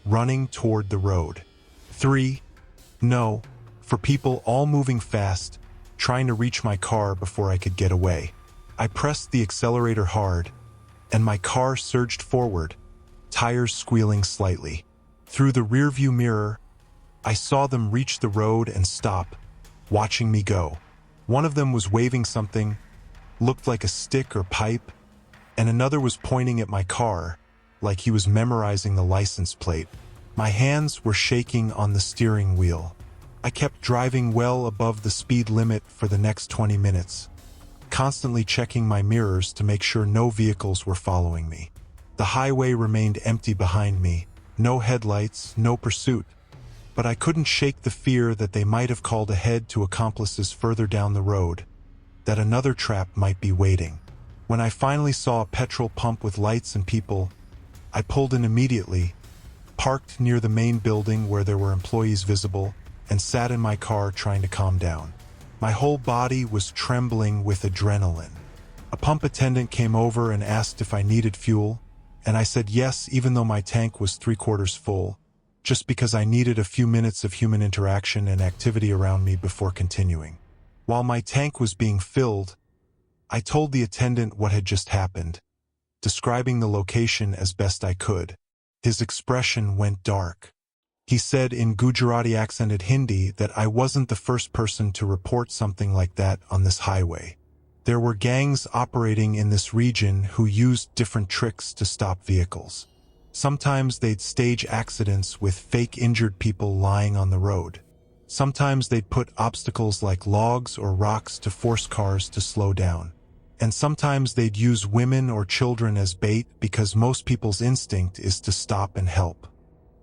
running toward the road. 3, no, for people all moving fast, trying to reach my car before I could get away. I pressed the accelerator hard, and my car surged forward, tires squealing slightly. Through the rearview mirror, I saw them reach the road and stop, watching me go. One of them was waving something, looked like a stick or pipe, and another was pointing at my car, like he was memorizing the license plate. My hands were shaking on the steering wheel. I kept driving well above the speed limit for the next 20 minutes, constantly checking my mirrors to make sure no vehicles were following me. The highway remained empty behind me, no headlights, no pursuit, but I couldn't shake the fear that they might have called ahead to accomplices further down the road, that another trap might be waiting. When I finally saw a petrol pump with lights and people, I pulled in immediately, parked near the main building where there were employees visible, and sat in my car trying to calm down. My whole body was trembling with adrenaline. A pump attendant came over and asked if I needed fuel, and I said yes even though my tank was 3/4 full, just because I needed a few minutes of human interaction and activity around me before continuing. While my tank was being filled, I told the attendant what had just happened, describing the location as best I could. His expression went dark. He said in Gujarati accented Hindi that I wasn't the first person to report something like that on this highway. There were gangs operating in this region who used different tricks to stop vehicles. Sometimes they'd stage accidents with fake injured people lying on the road. Sometimes they'd put obstacles like logs or rocks to force cars to slow down. And sometimes they'd use women or children as bait because most people's instinct is to stop and help.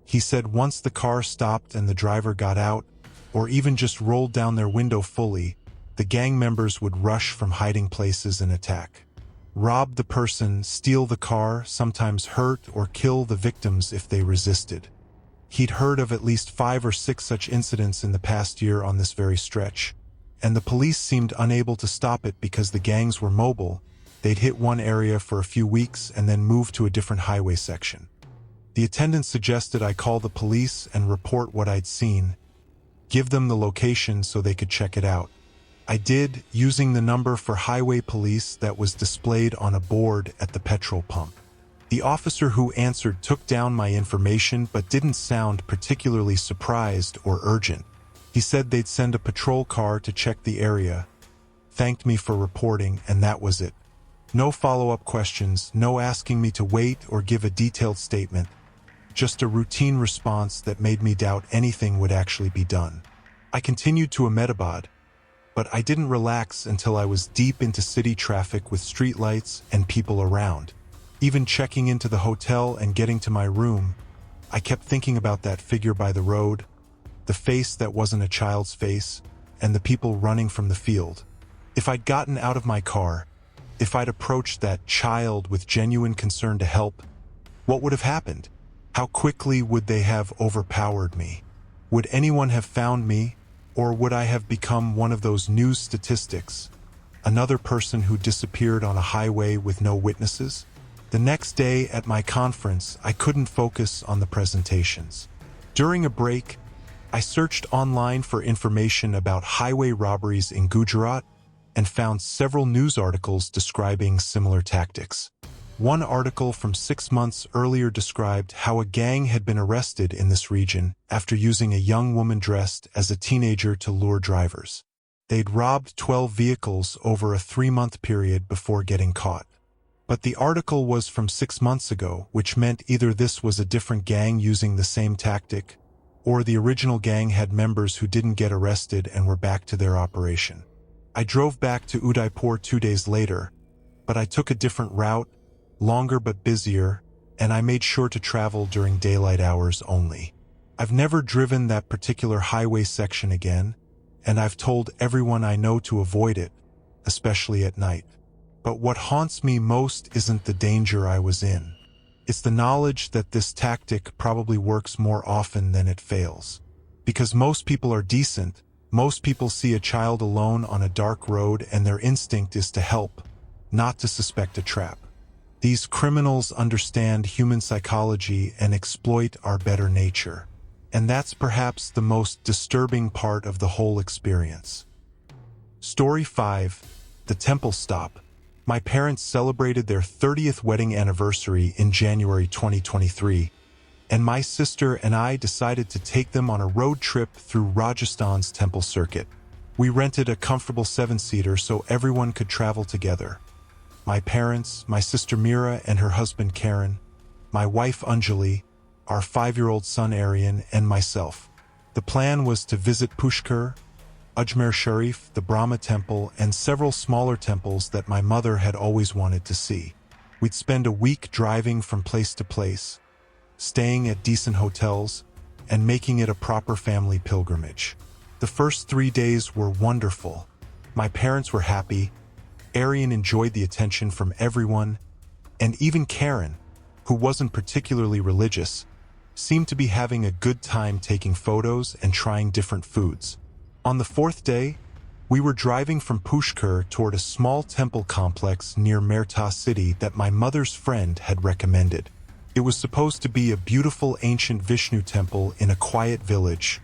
He said once the car stopped and the driver got out, or even just rolled down their window fully, the gang members would rush from hiding places and attack. Rob the person, steal the car, sometimes hurt or kill the victims if they resisted. He'd heard of at least 5 or 6 such incidents in the past year on this very stretch, and the police seemed unable to stop it because the gangs were mobile. They'd hit one area for a few weeks and then move to a different highway section. The attendant suggested I call the police and report what I'd seen, give them the location so they could check it out. I did, using the number for highway police that was displayed on a board at the petrol pump. The officer who answered took down my information but didn't sound particularly surprised or urgent. He said they'd send a patrol car to check the area, thanked me for reporting, and that was it. No follow-up questions, no asking me to wait or give a detailed statement. Just a routine response that made me doubt anything would actually be done. I continued to Ahmedabad, but I didn't relax until I was deep into city traffic with streetlights and people around. Even checking into the hotel and getting to my room, I kept thinking about that figure by the road, the face that wasn't a child's face, and the people running from the field. If I'd gotten out of my car, if I'd approached that child with genuine concern to help, what would have happened? How quickly would they have overpowered me? Would anyone have found me, or would I have become one of those news statistics, another person who disappeared on a highway with no witnesses? The next day at my conference, I couldn't focus on the presentations. During a break, I searched online for information about highway robberies in Gujarat and found several news articles describing similar tactics. One article from 6 months earlier described how a gang had been arrested in this region after using a young woman dressed as a teenager to lure drivers. They'd robbed 12 vehicles over a 3-month period before getting caught. But the article was from 6 months ago, which meant either this was a different gang using the same tactic, or the original gang had members who didn't get arrested and were back to their operation. I drove back to Udaipur 2 days later, but I took a different route, longer but busier, and I made sure to travel during daylight hours only. I've never driven that particular highway section again, and I've told everyone I know to avoid it, especially at night. But what haunts me most isn't the danger I was in. It's the knowledge that this tactic probably works more often than it fails. Because most people are decent, most people see a child alone on a dark road and their instinct is to help, not to suspect a trap. These criminals understand human psychology and exploit our better nature. And that's perhaps the most disturbing part of the whole experience. Story 5. The Temple Stop. My parents celebrated their 30th wedding anniversary in January 2023, and my sister and I decided to take them on a road trip through Rajasthan's temple circuit. We rented a comfortable 7-seater so everyone could travel together. My parents, my sister Mira and her husband Karen, my wife Anjali, our 5-year-old son Aryan, and myself. The plan was to visit Pushkar, Ajmer Sharif, the Brahma Temple, and several smaller temples that my mother had always wanted to see. We'd spend a week driving from place to place, staying at decent hotels, and making it a proper family pilgrimage. The first 3 days were wonderful. My parents were happy, Aryan enjoyed the attention from everyone, and even Karen, who wasn't particularly religious, seemed to be having a good time taking photos and trying different foods. On the 4th day, we were driving from Pushkar toward a small temple complex near Merta city that my mother's friend had recommended. It was supposed to be a beautiful ancient Vishnu temple in a quiet village,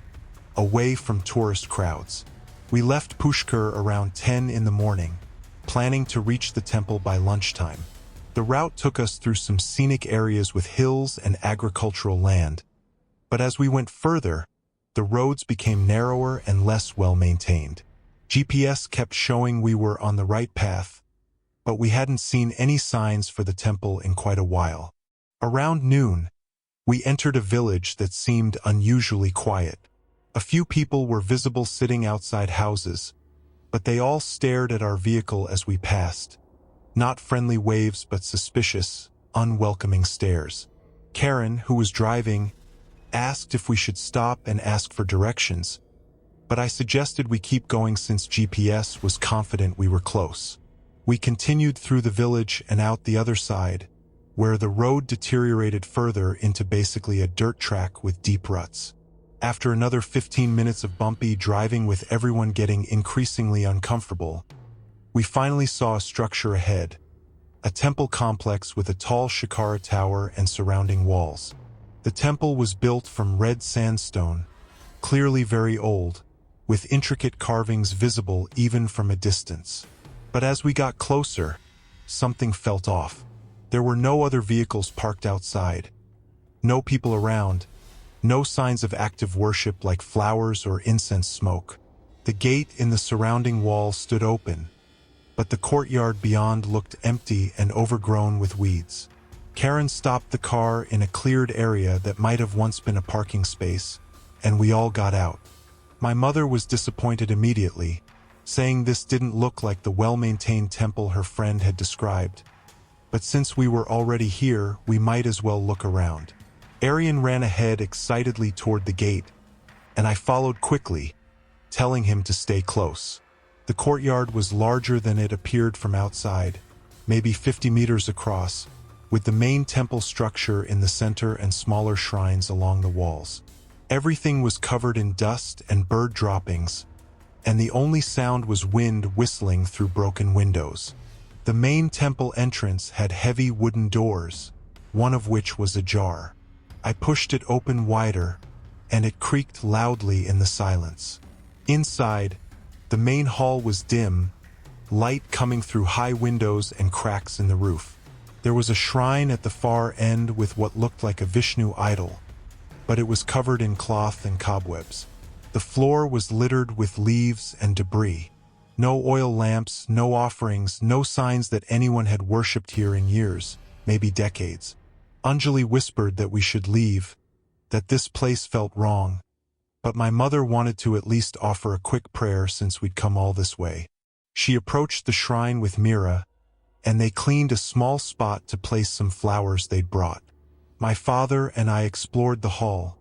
away from tourist crowds. We left Pushkar around 10 in the morning, planning to reach the temple by lunchtime. The route took us through some scenic areas with hills and agricultural land. But as we went further, the roads became narrower and less well-maintained. GPS kept showing we were on the right path, but we hadn't seen any signs for the temple in quite a while. Around noon, we entered a village that seemed unusually quiet. A few people were visible sitting outside houses, but they all stared at our vehicle as we passed. Not friendly waves, but suspicious, unwelcoming stares. Karen, who was driving, asked if we should stop and ask for directions, but I suggested we keep going since GPS was confident we were close. We continued through the village and out the other side, where the road deteriorated further into basically a dirt track with deep ruts. After another 15 minutes of bumpy driving with everyone getting increasingly uncomfortable, we finally saw a structure ahead, a temple complex with a tall shikara tower and surrounding walls. The temple was built from red sandstone, clearly very old, with intricate carvings visible even from a distance. But as we got closer, something felt off. There were no other vehicles parked outside, no people around, no signs of active worship like flowers or incense smoke. The gate in the surrounding wall stood open, but the courtyard beyond looked empty and overgrown with weeds. Karen stopped the car in a cleared area that might have once been a parking space, and we all got out. My mother was disappointed immediately, saying this didn't look like the well-maintained temple her friend had described. But since we were already here, we might as well look around. Arian ran ahead excitedly toward the gate, and I followed quickly, telling him to stay close. The courtyard was larger than it appeared from outside, maybe 50 meters across, with the main temple structure in the center and smaller shrines along the walls. Everything was covered in dust and bird droppings, and the only sound was wind whistling through broken windows. The main temple entrance had heavy wooden doors, one of which was ajar. I pushed it open wider, and it creaked loudly in the silence. Inside, the main hall was dim, light coming through high windows and cracks in the roof. There was a shrine at the far end with what looked like a Vishnu idol, but it was covered in cloth and cobwebs. The floor was littered with leaves and debris. No oil lamps, no offerings, no signs that anyone had worshipped here in years, maybe decades. Anjali whispered that we should leave, that this place felt wrong, but my mother wanted to at least offer a quick prayer since we'd come all this way. She approached the shrine with Mira, and they cleaned a small spot to place some flowers they'd brought. My father and I explored the hall,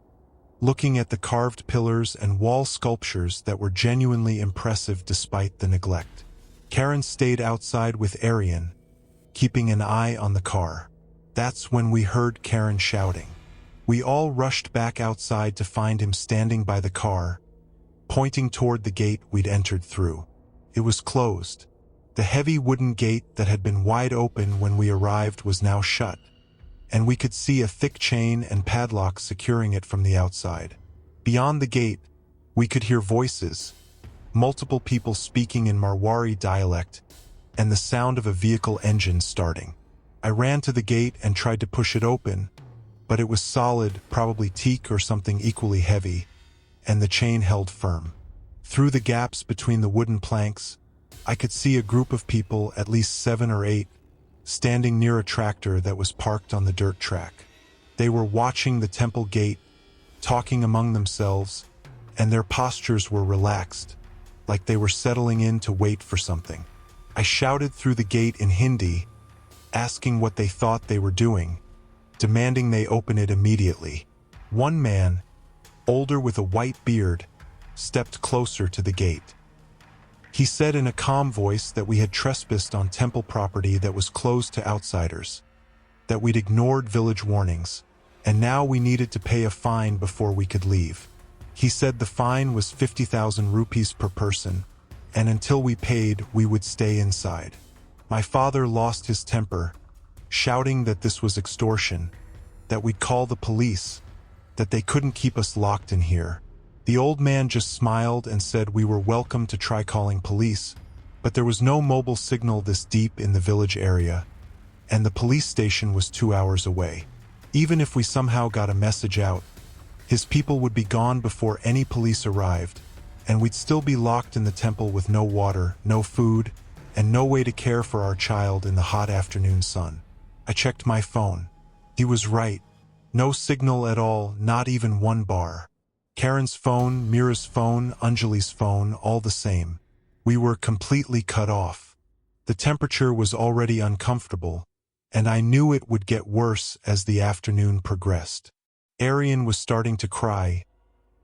looking at the carved pillars and wall sculptures that were genuinely impressive despite the neglect. Karen stayed outside with Arian, keeping an eye on the car. That's when we heard Karen shouting. We all rushed back outside to find him standing by the car, pointing toward the gate we'd entered through. It was closed. The heavy wooden gate that had been wide open when we arrived was now shut, and we could see a thick chain and padlock securing it from the outside. Beyond the gate, we could hear voices, multiple people speaking in Marwari dialect, and the sound of a vehicle engine starting. I ran to the gate and tried to push it open, but it was solid, probably teak or something equally heavy, and the chain held firm. Through the gaps between the wooden planks, I could see a group of people, at least 7 or 8, standing near a tractor that was parked on the dirt track. They were watching the temple gate, talking among themselves, and their postures were relaxed, like they were settling in to wait for something. I shouted through the gate in Hindi, asking what they thought they were doing, demanding they open it immediately. One man, older with a white beard, stepped closer to the gate. He said in a calm voice that we had trespassed on temple property that was closed to outsiders, that we'd ignored village warnings, and now we needed to pay a fine before we could leave. He said the fine was 50,000 rupees per person, and until we paid, we would stay inside. My father lost his temper, shouting that this was extortion, that we'd call the police, that they couldn't keep us locked in here. The old man just smiled and said we were welcome to try calling police, but there was no mobile signal this deep in the village area, and the police station was 2 hours away. Even if we somehow got a message out, his people would be gone before any police arrived, and we'd still be locked in the temple with no water, no food, and no way to care for our child in the hot afternoon sun. I checked my phone. He was right. No signal at all, not even one bar. Karen's phone, Mira's phone, Anjali's phone, all the same. We were completely cut off. The temperature was already uncomfortable, and I knew it would get worse as the afternoon progressed. Aryan was starting to cry,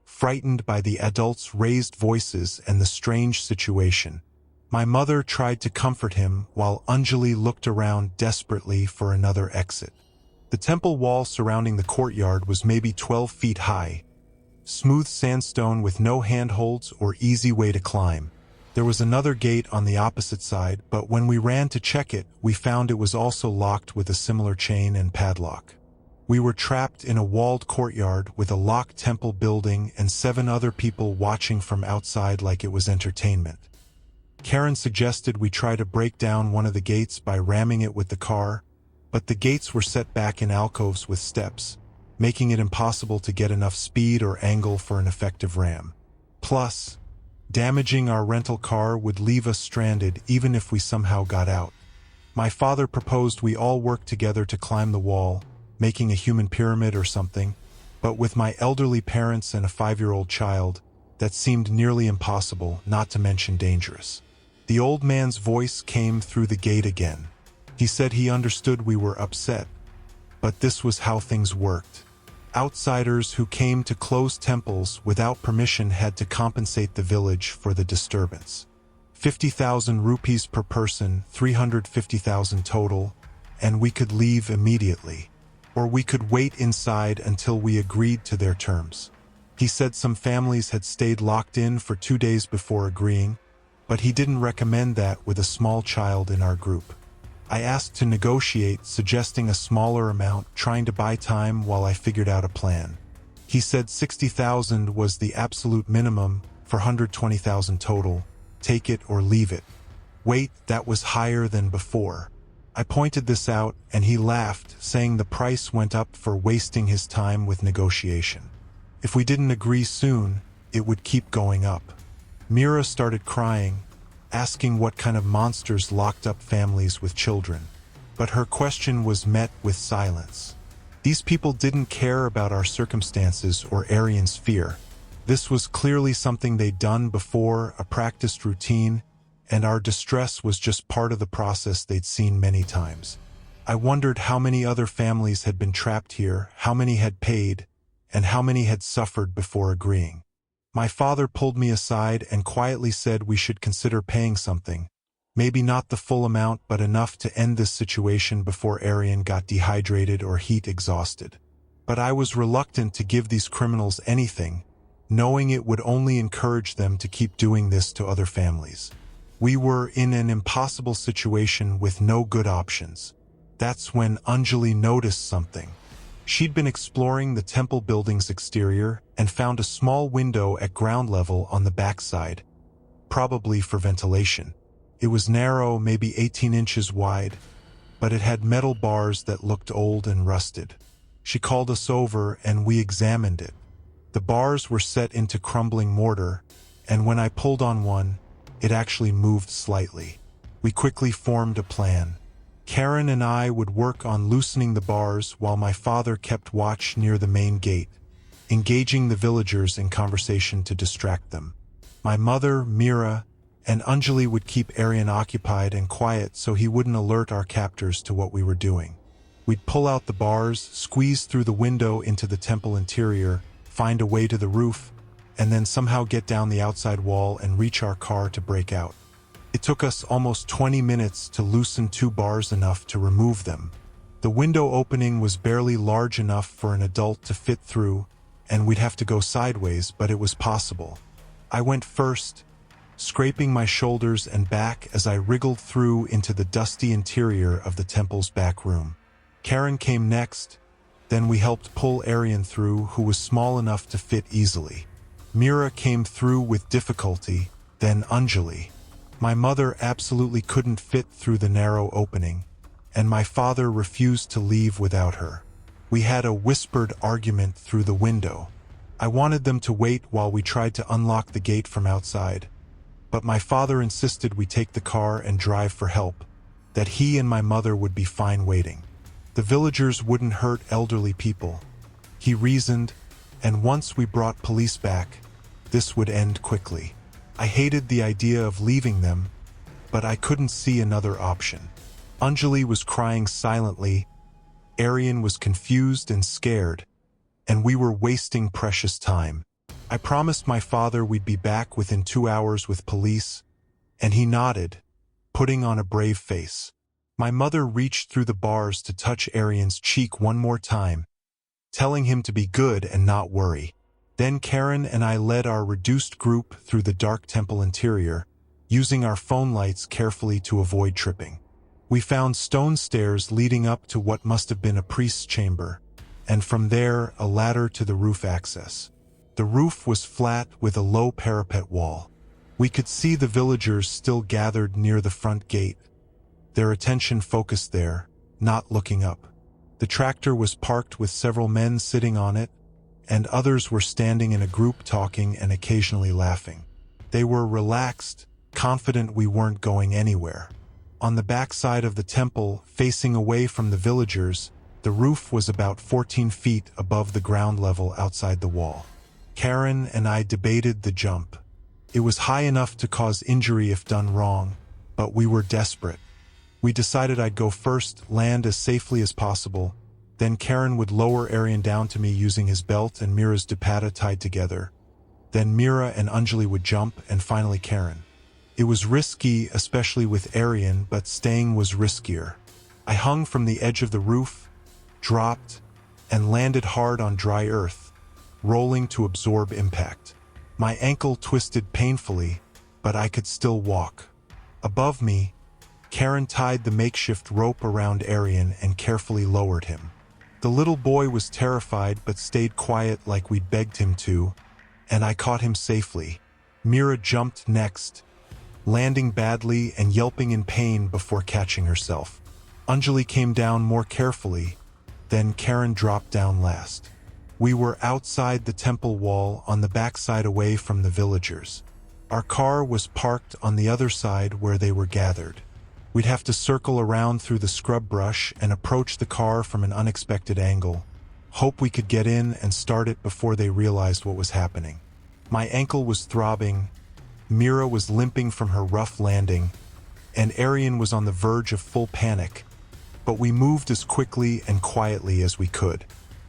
frightened by the adults' raised voices and the strange situation. My mother tried to comfort him while Anjali looked around desperately for another exit. The temple wall surrounding the courtyard was maybe 12 feet high, smooth sandstone with no handholds or easy way to climb. There was another gate on the opposite side, but when we ran to check it, we found it was also locked with a similar chain and padlock. We were trapped in a walled courtyard with a locked temple building and 7 other people watching from outside like it was entertainment. Karen suggested we try to break down one of the gates by ramming it with the car, but the gates were set back in alcoves with steps, making it impossible to get enough speed or angle for an effective ram. Plus, damaging our rental car would leave us stranded even if we somehow got out. My father proposed we all work together to climb the wall, making a human pyramid or something, but with my elderly parents and a 5-year-old child, that seemed nearly impossible, not to mention dangerous. The old man's voice came through the gate again. He said he understood we were upset, but this was how things worked. Outsiders who came to closed temples without permission had to compensate the village for the disturbance. 50,000 rupees per person, 350,000 total, and we could leave immediately. Or we could wait inside until we agreed to their terms. He said some families had stayed locked in for 2 days before agreeing, but he didn't recommend that with a small child in our group. I asked to negotiate, suggesting a smaller amount, trying to buy time while I figured out a plan. He said 60,000 was the absolute minimum for 120,000 total. Take it or leave it. Wait, that was higher than before. I pointed this out and he laughed, saying the price went up for wasting his time with negotiation. If we didn't agree soon, it would keep going up. Mira started crying, asking what kind of monsters locked up families with children. But her question was met with silence. These people didn't care about our circumstances or Aryan's fear. This was clearly something they'd done before, a practiced routine, and our distress was just part of the process they'd seen many times. I wondered how many other families had been trapped here, how many had paid, and how many had suffered before agreeing. My father pulled me aside and quietly said we should consider paying something. Maybe not the full amount, but enough to end this situation before Aryan got dehydrated or heat exhausted. But I was reluctant to give these criminals anything, knowing it would only encourage them to keep doing this to other families. We were in an impossible situation with no good options. That's when Anjali noticed something. She'd been exploring the temple building's exterior and found a small window at ground level on the backside, probably for ventilation. It was narrow, maybe 18 inches wide, but it had metal bars that looked old and rusted. She called us over and we examined it. The bars were set into crumbling mortar, and when I pulled on one, it actually moved slightly. We quickly formed a plan. Karen and I would work on loosening the bars while my father kept watch near the main gate, engaging the villagers in conversation to distract them. My mother, Mira, and Anjali would keep Aryan occupied and quiet so he wouldn't alert our captors to what we were doing. We'd pull out the bars, squeeze through the window into the temple interior, find a way to the roof, and then somehow get down the outside wall and reach our car to break out. It took us almost 20 minutes to loosen 2 bars enough to remove them. The window opening was barely large enough for an adult to fit through, and we'd have to go sideways, but it was possible. I went first, scraping my shoulders and back as I wriggled through into the dusty interior of the temple's back room. Karen came next, then we helped pull Aryan through, who was small enough to fit easily. Mira came through with difficulty, then Anjali. My mother absolutely couldn't fit through the narrow opening, and my father refused to leave without her. We had a whispered argument through the window. I wanted them to wait while we tried to unlock the gate from outside, but my father insisted we take the car and drive for help, that he and my mother would be fine waiting. The villagers wouldn't hurt elderly people. He reasoned, And once we brought police back, this would end quickly. I hated the idea of leaving them, but I couldn't see another option. Anjali was crying silently, Aryan was confused and scared, and we were wasting precious time. I promised my father we'd be back within 2 hours with police, and he nodded, putting on a brave face. My mother reached through the bars to touch Aryan's cheek one more time, telling him to be good and not worry. Then Karen and I led our reduced group through the dark temple interior, using our phone lights carefully to avoid tripping. We found stone stairs leading up to what must have been a priest's chamber, and from there a ladder to the roof access. The roof was flat with a low parapet wall. We could see the villagers still gathered near the front gate, their attention focused there, not looking up. The tractor was parked with several men sitting on it, and others were standing in a group talking and occasionally laughing. They were relaxed, confident we weren't going anywhere. On the backside of the temple, facing away from the villagers, the roof was about 14 feet above the ground level outside the wall. Karen and I debated the jump. It was high enough to cause injury if done wrong, but we were desperate. We decided I'd go first, land as safely as possible, then Karen would lower Aryan down to me using his belt and Mira's dupatta tied together. Then Mira and Anjali would jump, and finally Karen. It was risky, especially with Aryan, but staying was riskier. I hung from the edge of the roof, dropped, and landed hard on dry earth, rolling to absorb impact. My ankle twisted painfully, but I could still walk. Above me, Karen tied the makeshift rope around Aryan and carefully lowered him. The little boy was terrified but stayed quiet like we'd begged him to, and I caught him safely. Mira jumped next, landing badly and yelping in pain before catching herself. Anjali came down more carefully, then Karen dropped down last. We were outside the temple wall on the backside away from the villagers. Our car was parked on the other side where they were gathered. We'd have to circle around through the scrub brush and approach the car from an unexpected angle. Hope we could get in and start it before they realized what was happening. My ankle was throbbing, Mira was limping from her rough landing, and Aryan was on the verge of full panic, but we moved as quickly and quietly as we could.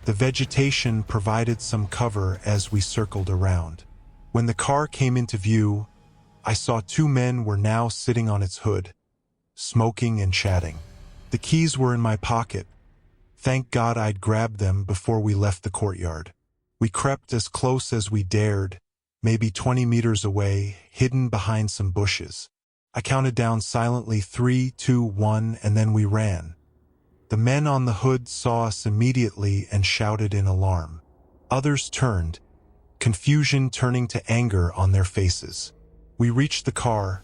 The vegetation provided some cover as we circled around. When the car came into view, I saw 2 men were now sitting on its hood, smoking and chatting. The keys were in my pocket. Thank God I'd grabbed them before we left the courtyard. We crept as close as we dared, maybe 20 meters away, hidden behind some bushes. I counted down silently 3, 2, 1, and then we ran. The men on the hood saw us immediately and shouted in alarm. Others turned, confusion turning to anger on their faces. We reached the car.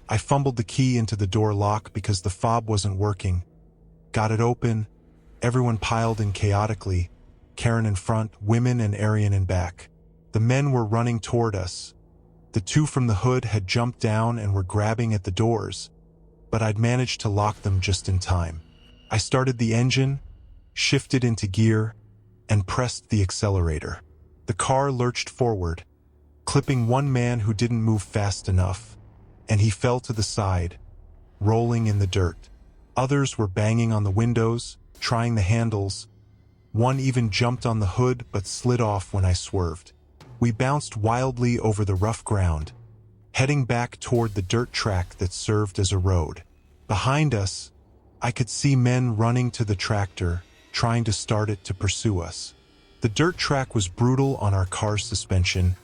I fumbled the key into the door lock because the fob wasn't working. Got it open. Everyone piled in chaotically, Karen in front, women and Aryan in back. The men were running toward us. The 2 from the hood had jumped down and were grabbing at the doors, but I'd managed to lock them just in time. I started the engine, shifted into gear, and pressed the accelerator. The car lurched forward, clipping one man who didn't move fast enough, and he fell to the side, rolling in the dirt. Others were banging on the windows, trying the handles. One even jumped on the hood but slid off when I swerved. We bounced wildly over the rough ground, heading back toward the dirt track that served as a road. Behind us, I could see men running to the tractor, trying to start it to pursue us. The dirt track was brutal on our car's suspension,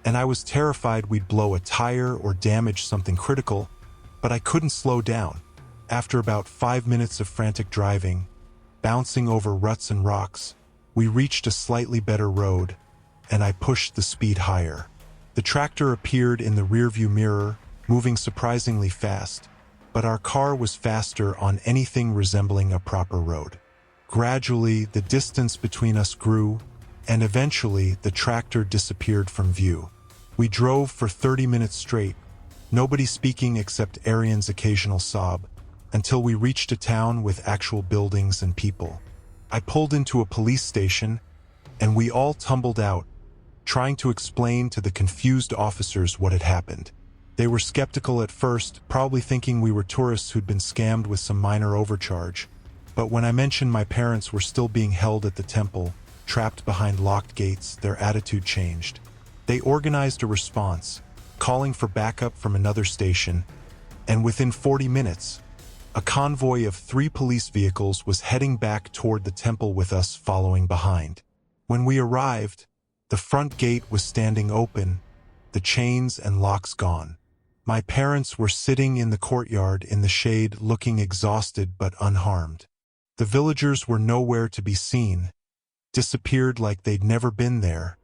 and I was terrified we'd blow a tire or damage something critical, but I couldn't slow down. After about 5 minutes of frantic driving, bouncing over ruts and rocks, we reached a slightly better road, and I pushed the speed higher. The tractor appeared in the rearview mirror, moving surprisingly fast, but our car was faster on anything resembling a proper road. Gradually, the distance between us grew, and eventually the tractor disappeared from view. We drove for 30 minutes straight, nobody speaking except Aryan's occasional sob, until we reached a town with actual buildings and people. I pulled into a police station, and we all tumbled out, trying to explain to the confused officers what had happened. They were skeptical at first, probably thinking we were tourists who'd been scammed with some minor overcharge. But when I mentioned my parents were still being held at the temple, trapped behind locked gates, their attitude changed. They organized a response, calling for backup from another station, and within 40 minutes, a convoy of 3 police vehicles was heading back toward the temple with us following behind. When we arrived, the front gate was standing open, the chains and locks gone. My parents were sitting in the courtyard in the shade, looking exhausted but unharmed. The villagers were nowhere to be seen, disappeared like they'd never been there,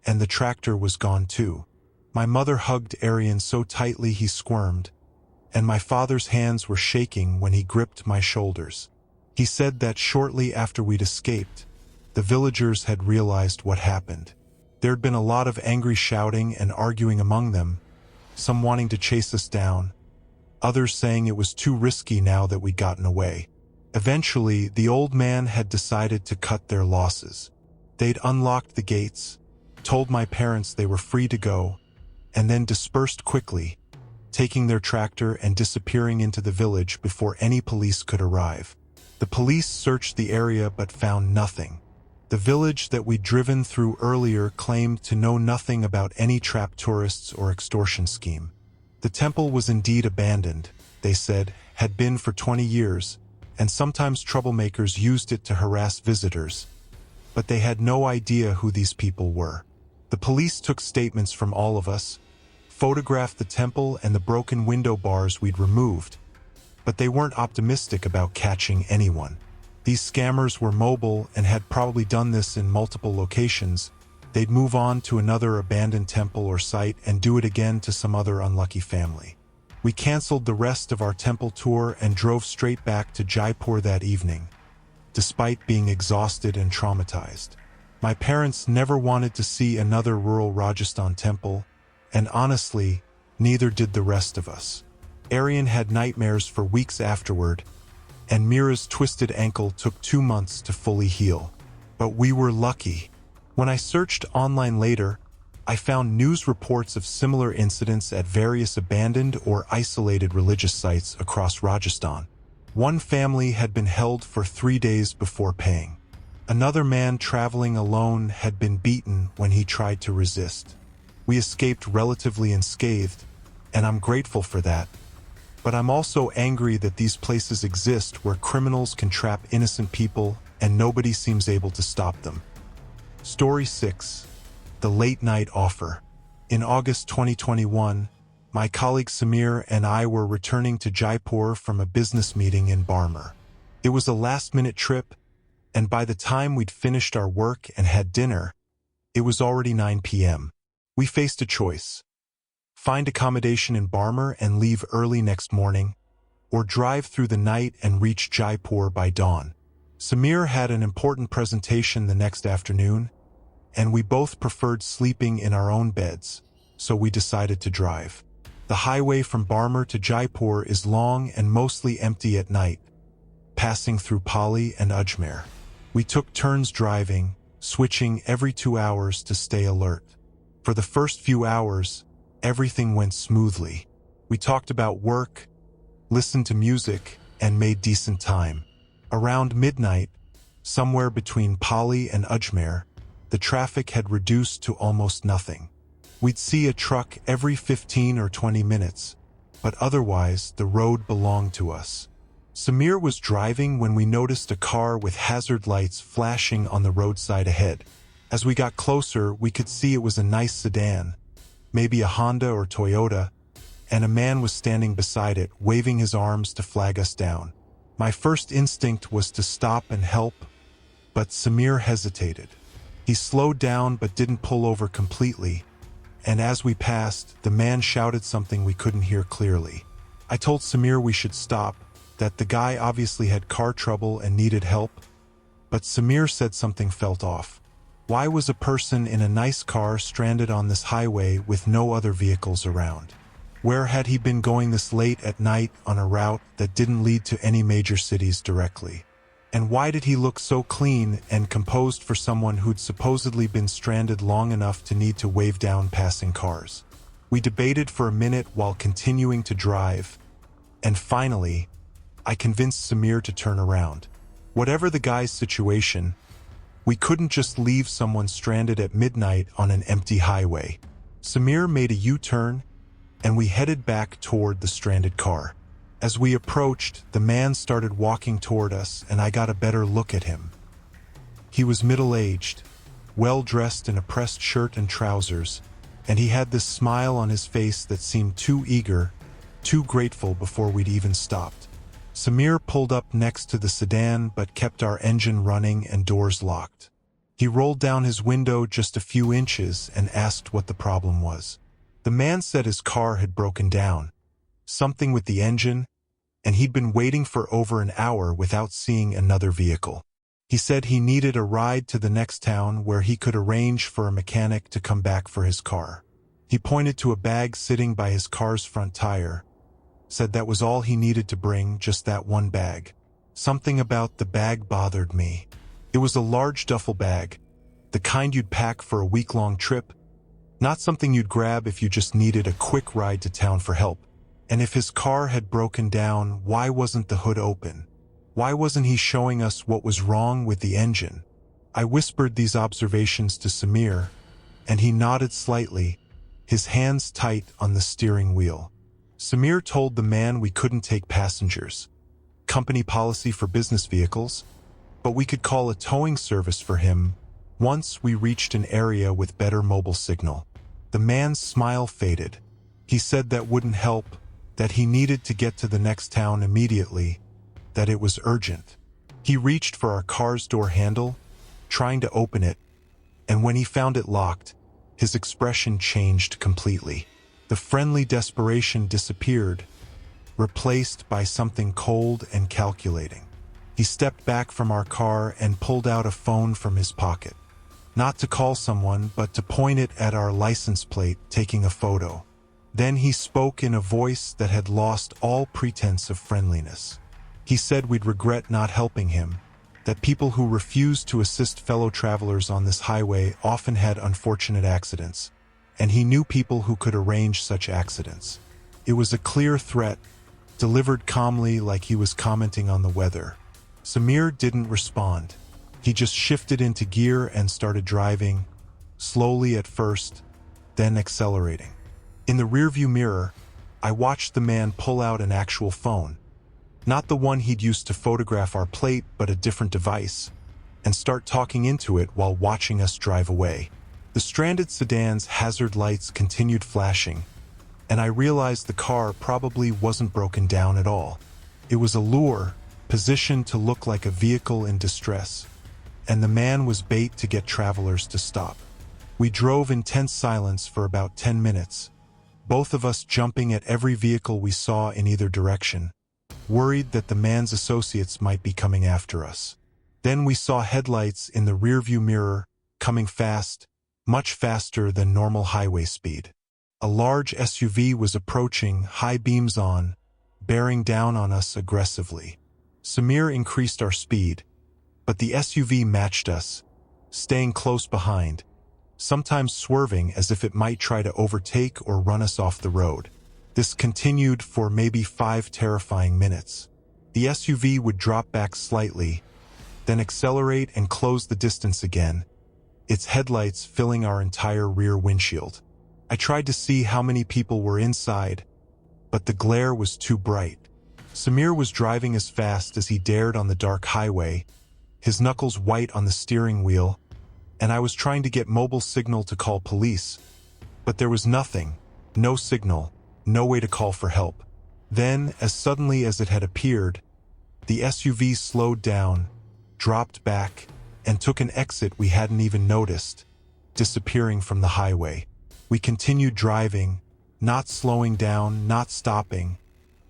and the tractor was gone too. My mother hugged Arian so tightly he squirmed, and my father's hands were shaking when he gripped my shoulders. He said that shortly after we'd escaped, the villagers had realized what happened. There'd been a lot of angry shouting and arguing among them, some wanting to chase us down, others saying it was too risky now that we'd gotten away. Eventually, the old man had decided to cut their losses. They'd unlocked the gates, told my parents they were free to go, and then dispersed quickly, taking their tractor and disappearing into the village before any police could arrive. The police searched the area but found nothing. The village that we'd driven through earlier claimed to know nothing about any trapped tourists or extortion scheme. The temple was indeed abandoned, they said, had been for 20 years, and sometimes troublemakers used it to harass visitors. But they had no idea who these people were. The police took statements from all of us, photographed the temple and the broken window bars we'd removed, but they weren't optimistic about catching anyone. These scammers were mobile and had probably done this in multiple locations. They'd move on to another abandoned temple or site and do it again to some other unlucky family. We canceled the rest of our temple tour and drove straight back to Jaipur that evening, despite being exhausted and traumatized. My parents never wanted to see another rural Rajasthan temple, and honestly, neither did the rest of us. Arian had nightmares for weeks afterward, and Mira's twisted ankle took 2 months to fully heal. But we were lucky. When I searched online later, I found news reports of similar incidents at various abandoned or isolated religious sites across Rajasthan. One family had been held for 3 days before paying. Another man traveling alone had been beaten when he tried to resist. We escaped relatively unscathed, and I'm grateful for that. But I'm also angry that these places exist where criminals can trap innocent people and nobody seems able to stop them. Story 6. The Late Night Offer. In August 2021, my colleague Samir and I were returning to Jaipur from a business meeting in Barmer. It was a last-minute trip, and by the time we'd finished our work and had dinner, it was already 9 p.m. We faced a choice: find accommodation in Barmer and leave early next morning, or drive through the night and reach Jaipur by dawn. Samir had an important presentation the next afternoon, and we both preferred sleeping in our own beds, so we decided to drive. The highway from Barmer to Jaipur is long and mostly empty at night, passing through Pali and Ajmer. We took turns driving, switching every 2 hours to stay alert. For the first few hours, everything went smoothly. We talked about work, listened to music, and made decent time. Around midnight, somewhere between Pali and Ajmer, the traffic had reduced to almost nothing. We'd see a truck every 15 or 20 minutes, but otherwise the road belonged to us. Samir was driving when we noticed a car with hazard lights flashing on the roadside ahead. As we got closer, we could see it was a nice sedan, maybe a Honda or Toyota, and a man was standing beside it, waving his arms to flag us down. My first instinct was to stop and help, but Samir hesitated. He slowed down but didn't pull over completely, and as we passed, the man shouted something we couldn't hear clearly. I told Samir we should stop, that the guy obviously had car trouble and needed help, but Samir said something felt off. Why was a person in a nice car stranded on this highway with no other vehicles around? Where had he been going this late at night on a route that didn't lead to any major cities directly? And why did he look so clean and composed for someone who'd supposedly been stranded long enough to need to wave down passing cars? We debated for a minute while continuing to drive, and finally, I convinced Samir to turn around. Whatever the guy's situation, we couldn't just leave someone stranded at midnight on an empty highway. Samir made a U-turn, and we headed back toward the stranded car. As we approached, the man started walking toward us, and I got a better look at him. He was middle-aged, well-dressed in a pressed shirt and trousers, and he had this smile on his face that seemed too eager, too grateful before we'd even stopped. Samir pulled up next to the sedan but kept our engine running and doors locked. He rolled down his window just a few inches and asked what the problem was. The man said his car had broken down, something with the engine, and he'd been waiting for over an hour without seeing another vehicle. He said he needed a ride to the next town where he could arrange for a mechanic to come back for his car. He pointed to a bag sitting by his car's front tire, said that was all he needed to bring, just that one bag. Something about the bag bothered me. It was a large duffel bag, the kind you'd pack for a week-long trip, not something you'd grab if you just needed a quick ride to town for help. And if his car had broken down, why wasn't the hood open? Why wasn't he showing us what was wrong with the engine? I whispered these observations to Samir, and he nodded slightly, his hands tight on the steering wheel. Samir told the man we couldn't take passengers. Company policy for business vehicles, but we could call a towing service for him once we reached an area with better mobile signal. The man's smile faded. He said that wouldn't help, that he needed to get to the next town immediately, that it was urgent. He reached for our car's door handle, trying to open it, and when he found it locked, his expression changed completely. The friendly desperation disappeared, replaced by something cold and calculating. He stepped back from our car and pulled out a phone from his pocket. Not to call someone, but to point it at our license plate, taking a photo. Then he spoke in a voice that had lost all pretense of friendliness. He said we'd regret not helping him, that people who refused to assist fellow travelers on this highway often had unfortunate accidents, and he knew people who could arrange such accidents. It was a clear threat, delivered calmly like he was commenting on the weather. Samir didn't respond. He just shifted into gear and started driving, slowly at first, then accelerating. In the rearview mirror, I watched the man pull out an actual phone, not the one he'd used to photograph our plate, but a different device, and start talking into it while watching us drive away. The stranded sedan's hazard lights continued flashing, and I realized the car probably wasn't broken down at all. It was a lure, positioned to look like a vehicle in distress, and the man was bait to get travelers to stop. We drove in tense silence for about 10 minutes, both of us jumping at every vehicle we saw in either direction, worried that the man's associates might be coming after us. Then we saw headlights in the rearview mirror, coming fast, much faster than normal highway speed. A large SUV was approaching, high beams on, bearing down on us aggressively. Samir increased our speed, but the SUV matched us, staying close behind, sometimes swerving as if it might try to overtake or run us off the road. This continued for maybe 5 terrifying minutes. The SUV would drop back slightly, then accelerate and close the distance again, its headlights filling our entire rear windshield. I tried to see how many people were inside, but the glare was too bright. Samir was driving as fast as he dared on the dark highway, his knuckles white on the steering wheel, and I was trying to get mobile signal to call police, but there was nothing, no signal, no way to call for help. Then, as suddenly as it had appeared, the SUV slowed down, dropped back, and took an exit we hadn't even noticed, disappearing from the highway. We continued driving, not slowing down, not stopping,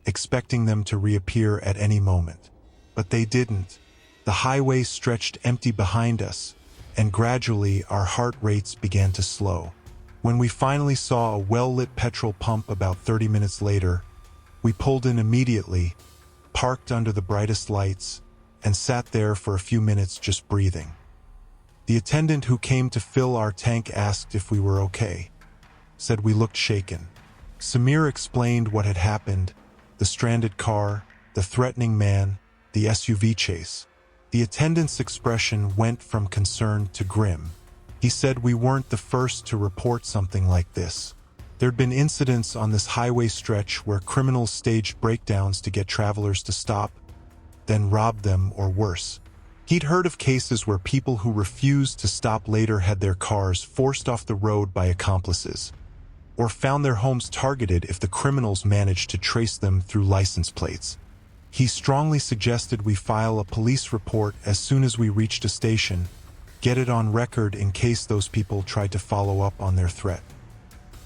expecting them to reappear at any moment. But they didn't. The highway stretched empty behind us, and gradually our heart rates began to slow. When we finally saw a well-lit petrol pump about 30 minutes later, we pulled in immediately, parked under the brightest lights, and sat there for a few minutes just breathing. The attendant who came to fill our tank asked if we were okay, said we looked shaken. Samir explained what had happened, the stranded car, the threatening man, the SUV chase. The attendant's expression went from concern to grim. He said we weren't the first to report something like this. There'd been incidents on this highway stretch where criminals staged breakdowns to get travelers to stop, then robbed them or worse. He'd heard of cases where people who refused to stop later had their cars forced off the road by accomplices, or found their homes targeted if the criminals managed to trace them through license plates. He strongly suggested we file a police report as soon as we reached a station, get it on record in case those people tried to follow up on their threat.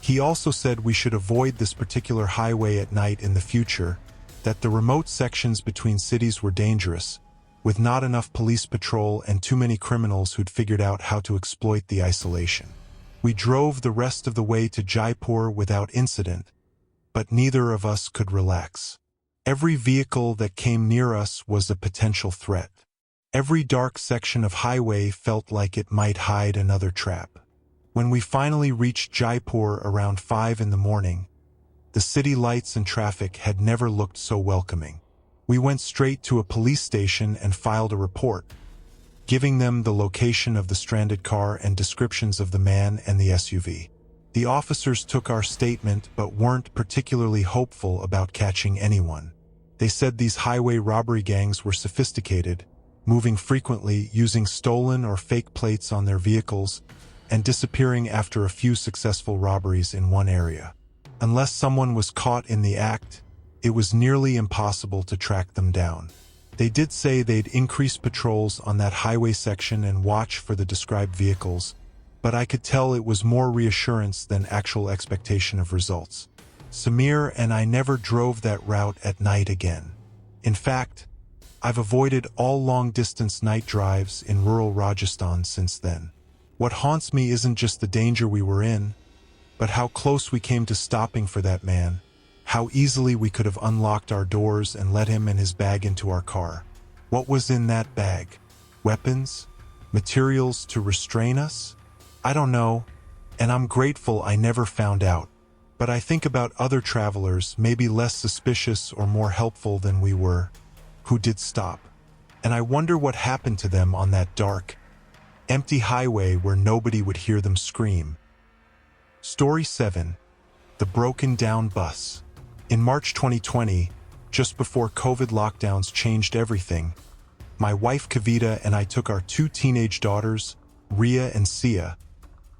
He also said we should avoid this particular highway at night in the future, that the remote sections between cities were dangerous, with not enough police patrol and too many criminals who'd figured out how to exploit the isolation. We drove the rest of the way to Jaipur without incident, but neither of us could relax. Every vehicle that came near us was a potential threat. Every dark section of highway felt like it might hide another trap. When we finally reached Jaipur around 5 in the morning, the city lights and traffic had never looked so welcoming. We went straight to a police station and filed a report, giving them the location of the stranded car and descriptions of the man and the SUV. The officers took our statement but weren't particularly hopeful about catching anyone. They said these highway robbery gangs were sophisticated, moving frequently, using stolen or fake plates on their vehicles, and disappearing after a few successful robberies in one area. Unless someone was caught in the act, it was nearly impossible to track them down. They did say they'd increase patrols on that highway section and watch for the described vehicles, but I could tell it was more reassurance than actual expectation of results. Samir and I never drove that route at night again. In fact, I've avoided all long-distance night drives in rural Rajasthan since then. What haunts me isn't just the danger we were in, but how close we came to stopping for that man, how easily we could have unlocked our doors and let him and his bag into our car. What was in that bag? Weapons? Materials to restrain us? I don't know, and I'm grateful I never found out. But I think about other travelers, maybe less suspicious or more helpful than we were, who did stop. And I wonder what happened to them on that dark, empty highway where nobody would hear them scream. Story 7. The Broken Down Bus. In March 2020, just before COVID lockdowns changed everything, my wife Kavita and I took our 2 teenage daughters, Ria and Sia,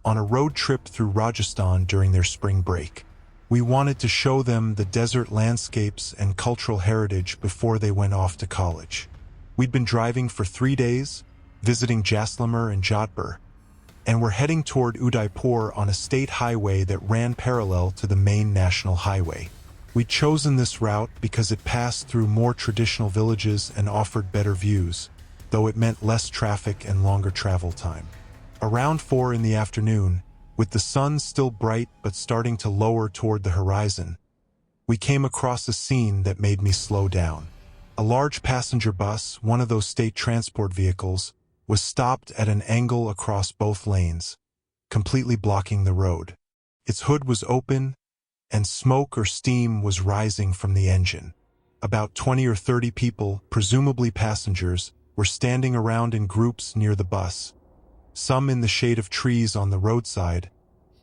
on a road trip through Rajasthan during their spring break. We wanted to show them the desert landscapes and cultural heritage before they went off to college. We'd been driving for 3 days, visiting Jaisalmer and Jodhpur, and were heading toward Udaipur on a state highway that ran parallel to the main national highway. We'd chosen this route because it passed through more traditional villages and offered better views, though it meant less traffic and longer travel time. Around 4 in the afternoon, with the sun still bright but starting to lower toward the horizon, we came across a scene that made me slow down. A large passenger bus, one of those state transport vehicles, was stopped at an angle across both lanes, completely blocking the road. Its hood was open, and smoke or steam was rising from the engine. About 20 or 30 people, presumably passengers, were standing around in groups near the bus, some in the shade of trees on the roadside,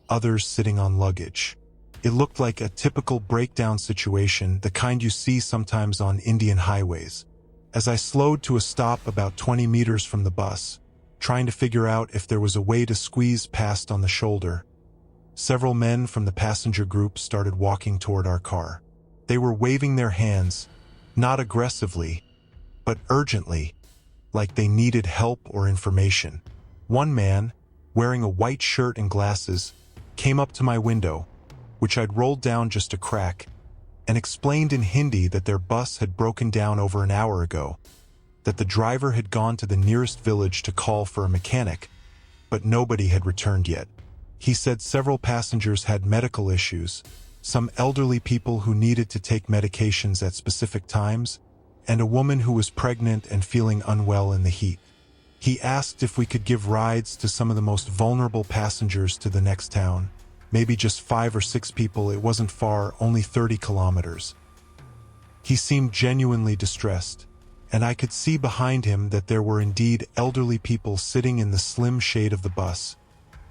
others sitting on luggage. It looked like a typical breakdown situation, the kind you see sometimes on Indian highways. As I slowed to a stop about 20 meters from the bus, trying to figure out if there was a way to squeeze past on the shoulder, several men from the passenger group started walking toward our car. They were waving their hands, not aggressively, but urgently, like they needed help or information. One man, wearing a white shirt and glasses, came up to my window, which I'd rolled down just a crack, and explained in Hindi that their bus had broken down over an hour ago, that the driver had gone to the nearest village to call for a mechanic, but nobody had returned yet. He said several passengers had medical issues, some elderly people who needed to take medications at specific times, and a woman who was pregnant and feeling unwell in the heat. He asked if we could give rides to some of the most vulnerable passengers to the next town. Maybe just 5 or 6 people, it wasn't far, only 30 kilometers. He seemed genuinely distressed, and I could see behind him that there were indeed elderly people sitting in the slim shade of the bus,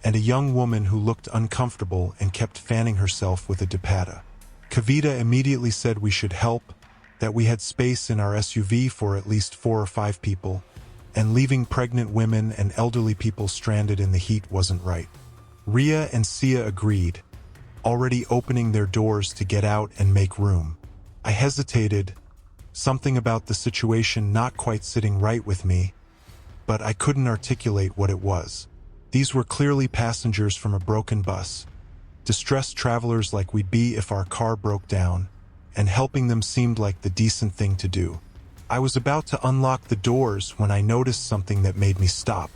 and a young woman who looked uncomfortable and kept fanning herself with a dupatta. Kavita immediately said we should help, that we had space in our SUV for at least 4 or 5 people, and leaving pregnant women and elderly people stranded in the heat wasn't right. Ria and Sia agreed, already opening their doors to get out and make room. I hesitated, something about the situation not quite sitting right with me, but I couldn't articulate what it was. These were clearly passengers from a broken bus, distressed travelers like we'd be if our car broke down, and helping them seemed like the decent thing to do. I was about to unlock the doors when I noticed something that made me stop.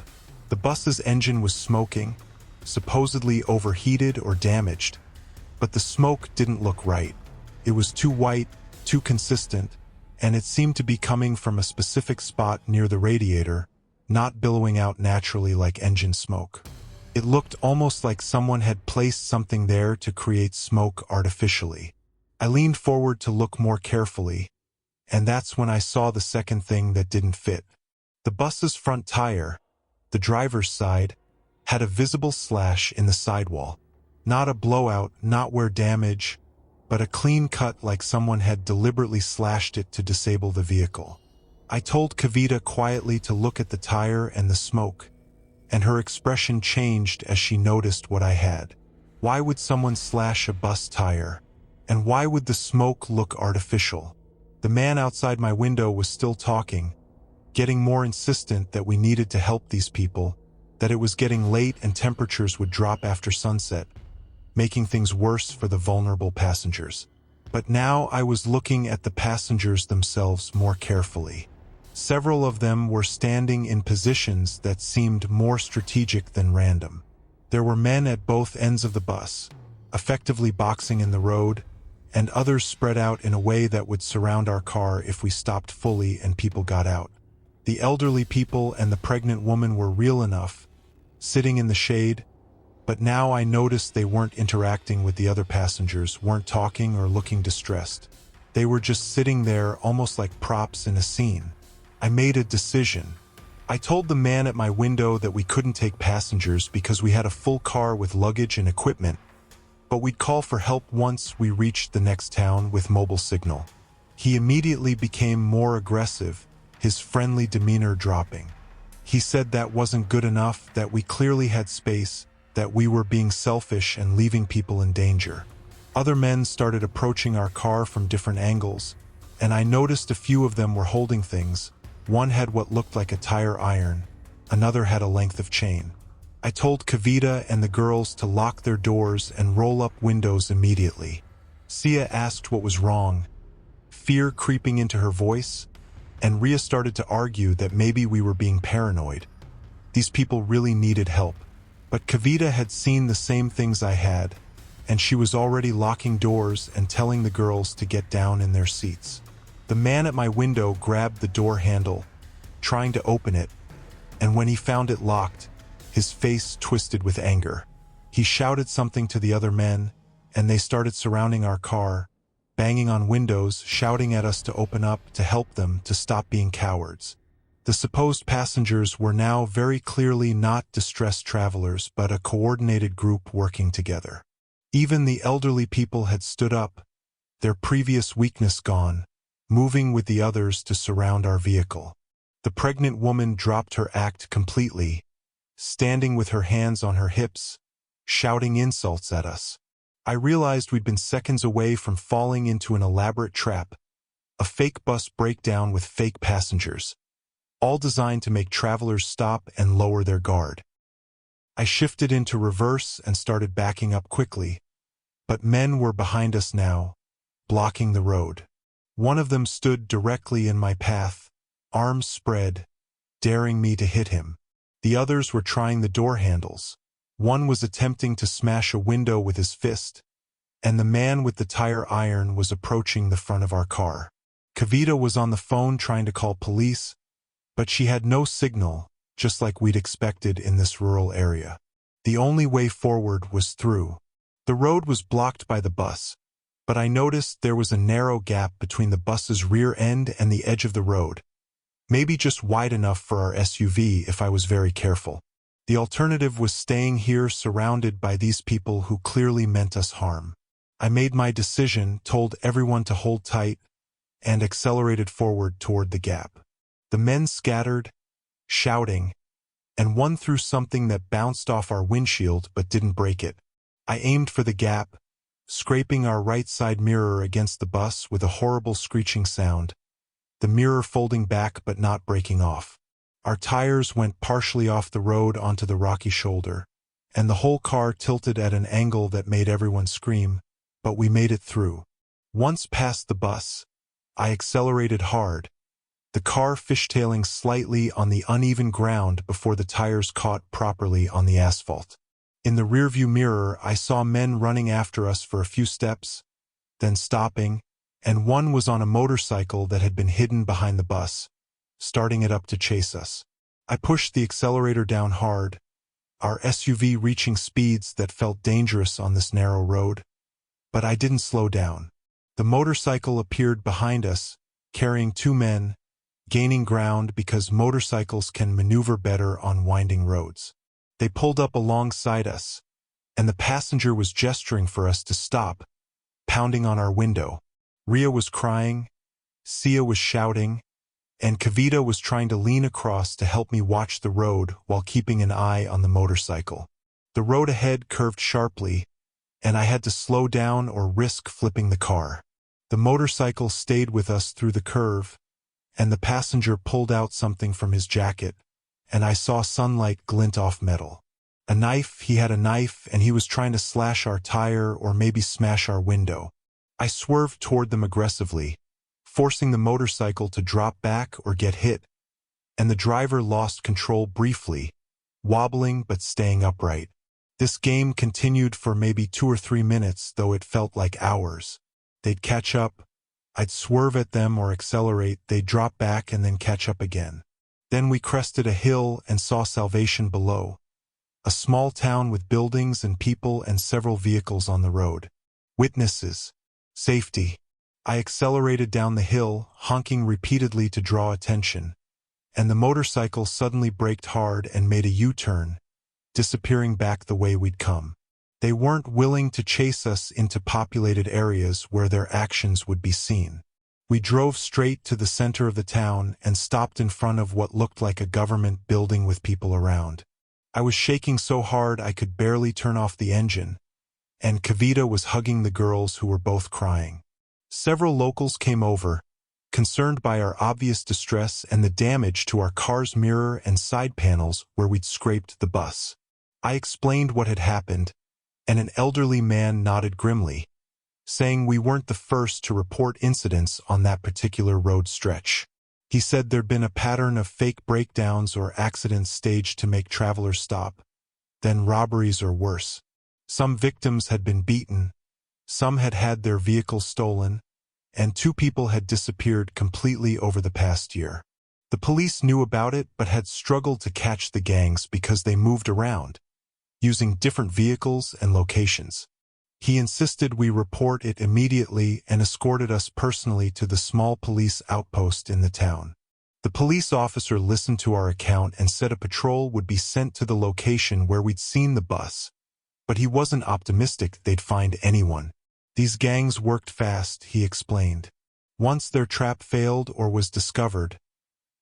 The bus's engine was smoking, supposedly overheated or damaged, but the smoke didn't look right. It was too white, too consistent, and it seemed to be coming from a specific spot near the radiator, not billowing out naturally like engine smoke. It looked almost like someone had placed something there to create smoke artificially. I leaned forward to look more carefully, and that's when I saw the second thing that didn't fit. The bus's front tire, the driver's side, had a visible slash in the sidewall. Not a blowout, not where damage, but a clean cut like someone had deliberately slashed it to disable the vehicle. I told Kavita quietly to look at the tire and the smoke, and her expression changed as she noticed what I had. Why would someone slash a bus tire? And why would the smoke look artificial? The man outside my window was still talking, getting more insistent that we needed to help these people, that it was getting late and temperatures would drop after sunset, making things worse for the vulnerable passengers. But now I was looking at the passengers themselves more carefully. Several of them were standing in positions that seemed more strategic than random. There were men at both ends of the bus, effectively boxing in the road, and others spread out in a way that would surround our car if we stopped fully and people got out. The elderly people and the pregnant woman were real enough, sitting in the shade, but now I noticed they weren't interacting with the other passengers, weren't talking or looking distressed. They were just sitting there almost like props in a scene. I made a decision. I told the man at my window that we couldn't take passengers because we had a full car with luggage and equipment, but we'd call for help once we reached the next town with mobile signal. He immediately became more aggressive, his friendly demeanor dropping. He said that wasn't good enough, that we clearly had space, that we were being selfish and leaving people in danger. Other men started approaching our car from different angles, and I noticed a few of them were holding things. One had what looked like a tire iron, another had a length of chain. I told Kavita and the girls to lock their doors and roll up windows immediately. Sia asked what was wrong, fear creeping into her voice, and Ria started to argue that maybe we were being paranoid. These people really needed help. But Kavita had seen the same things I had, and she was already locking doors and telling the girls to get down in their seats. The man at my window grabbed the door handle, trying to open it, and when he found it locked, his face twisted with anger. He shouted something to the other men, and they started surrounding our car, banging on windows, shouting at us to open up, to help them, to stop being cowards. The supposed passengers were now very clearly not distressed travelers, but a coordinated group working together. Even the elderly people had stood up, their previous weakness gone, moving with the others to surround our vehicle. The pregnant woman dropped her act completely, standing with her hands on her hips, shouting insults at us. I realized we'd been seconds away from falling into an elaborate trap, a fake bus breakdown with fake passengers, all designed to make travelers stop and lower their guard. I shifted into reverse and started backing up quickly, but men were behind us now, blocking the road. One of them stood directly in my path, arms spread, daring me to hit him. The others were trying the door handles. One was attempting to smash a window with his fist, and the man with the tire iron was approaching the front of our car. Kavita was on the phone trying to call police, but she had no signal, just like we'd expected in this rural area. The only way forward was through. The road was blocked by the bus, but I noticed there was a narrow gap between the bus's rear end and the edge of the road, maybe just wide enough for our SUV if I was very careful. The alternative was staying here surrounded by these people who clearly meant us harm. I made my decision, told everyone to hold tight, and accelerated forward toward the gap. The men scattered, shouting, and one threw something that bounced off our windshield but didn't break it. I aimed for the gap, scraping our right side mirror against the bus with a horrible screeching sound, the mirror folding back but not breaking off. Our tires went partially off the road onto the rocky shoulder, and the whole car tilted at an angle that made everyone scream, but we made it through. Once past the bus, I accelerated hard, the car fishtailing slightly on the uneven ground before the tires caught properly on the asphalt. In the rearview mirror, I saw men running after us for a few steps, then stopping, and one was on a motorcycle that had been hidden behind the bus, starting it up to chase us. I pushed the accelerator down hard, our SUV reaching speeds that felt dangerous on this narrow road. But I didn't slow down. The motorcycle appeared behind us, carrying two men, gaining ground because motorcycles can maneuver better on winding roads. They pulled up alongside us, and the passenger was gesturing for us to stop, pounding on our window. Ria was crying, Sia was shouting, and Kavita was trying to lean across to help me watch the road while keeping an eye on the motorcycle. The road ahead curved sharply, and I had to slow down or risk flipping the car. The motorcycle stayed with us through the curve, and the passenger pulled out something from his jacket, and I saw sunlight glint off metal. A knife, he had a knife, and he was trying to slash our tire or maybe smash our window. I swerved toward them aggressively, forcing the motorcycle to drop back or get hit, and the driver lost control briefly, wobbling but staying upright. This game continued for maybe 2 or 3 minutes, though it felt like hours. They'd catch up, I'd swerve at them or accelerate, they'd drop back and then catch up again. Then we crested a hill and saw Salvation below, a small town with buildings and people and several vehicles on the road. Witnesses. Safety. I accelerated down the hill, honking repeatedly to draw attention, and the motorcycle suddenly braked hard and made a U-turn, disappearing back the way we'd come. They weren't willing to chase us into populated areas where their actions would be seen. We drove straight to the center of the town and stopped in front of what looked like a government building with people around. I was shaking so hard I could barely turn off the engine, and Kavita was hugging the girls who were both crying. Several locals came over, concerned by our obvious distress and the damage to our car's mirror and side panels where we'd scraped the bus. I explained what had happened, and an elderly man nodded grimly, saying we weren't the first to report incidents on that particular road stretch. He said there'd been a pattern of fake breakdowns or accidents staged to make travelers stop, then robberies or worse. Some victims had been beaten, some had had their vehicles stolen, and 2 people had disappeared completely over the past year. The police knew about it but had struggled to catch the gangs because they moved around, using different vehicles and locations. He insisted we report it immediately and escorted us personally to the small police outpost in the town. The police officer listened to our account and said a patrol would be sent to the location where we'd seen the bus, but he wasn't optimistic they'd find anyone. These gangs worked fast, he explained. Once their trap failed or was discovered,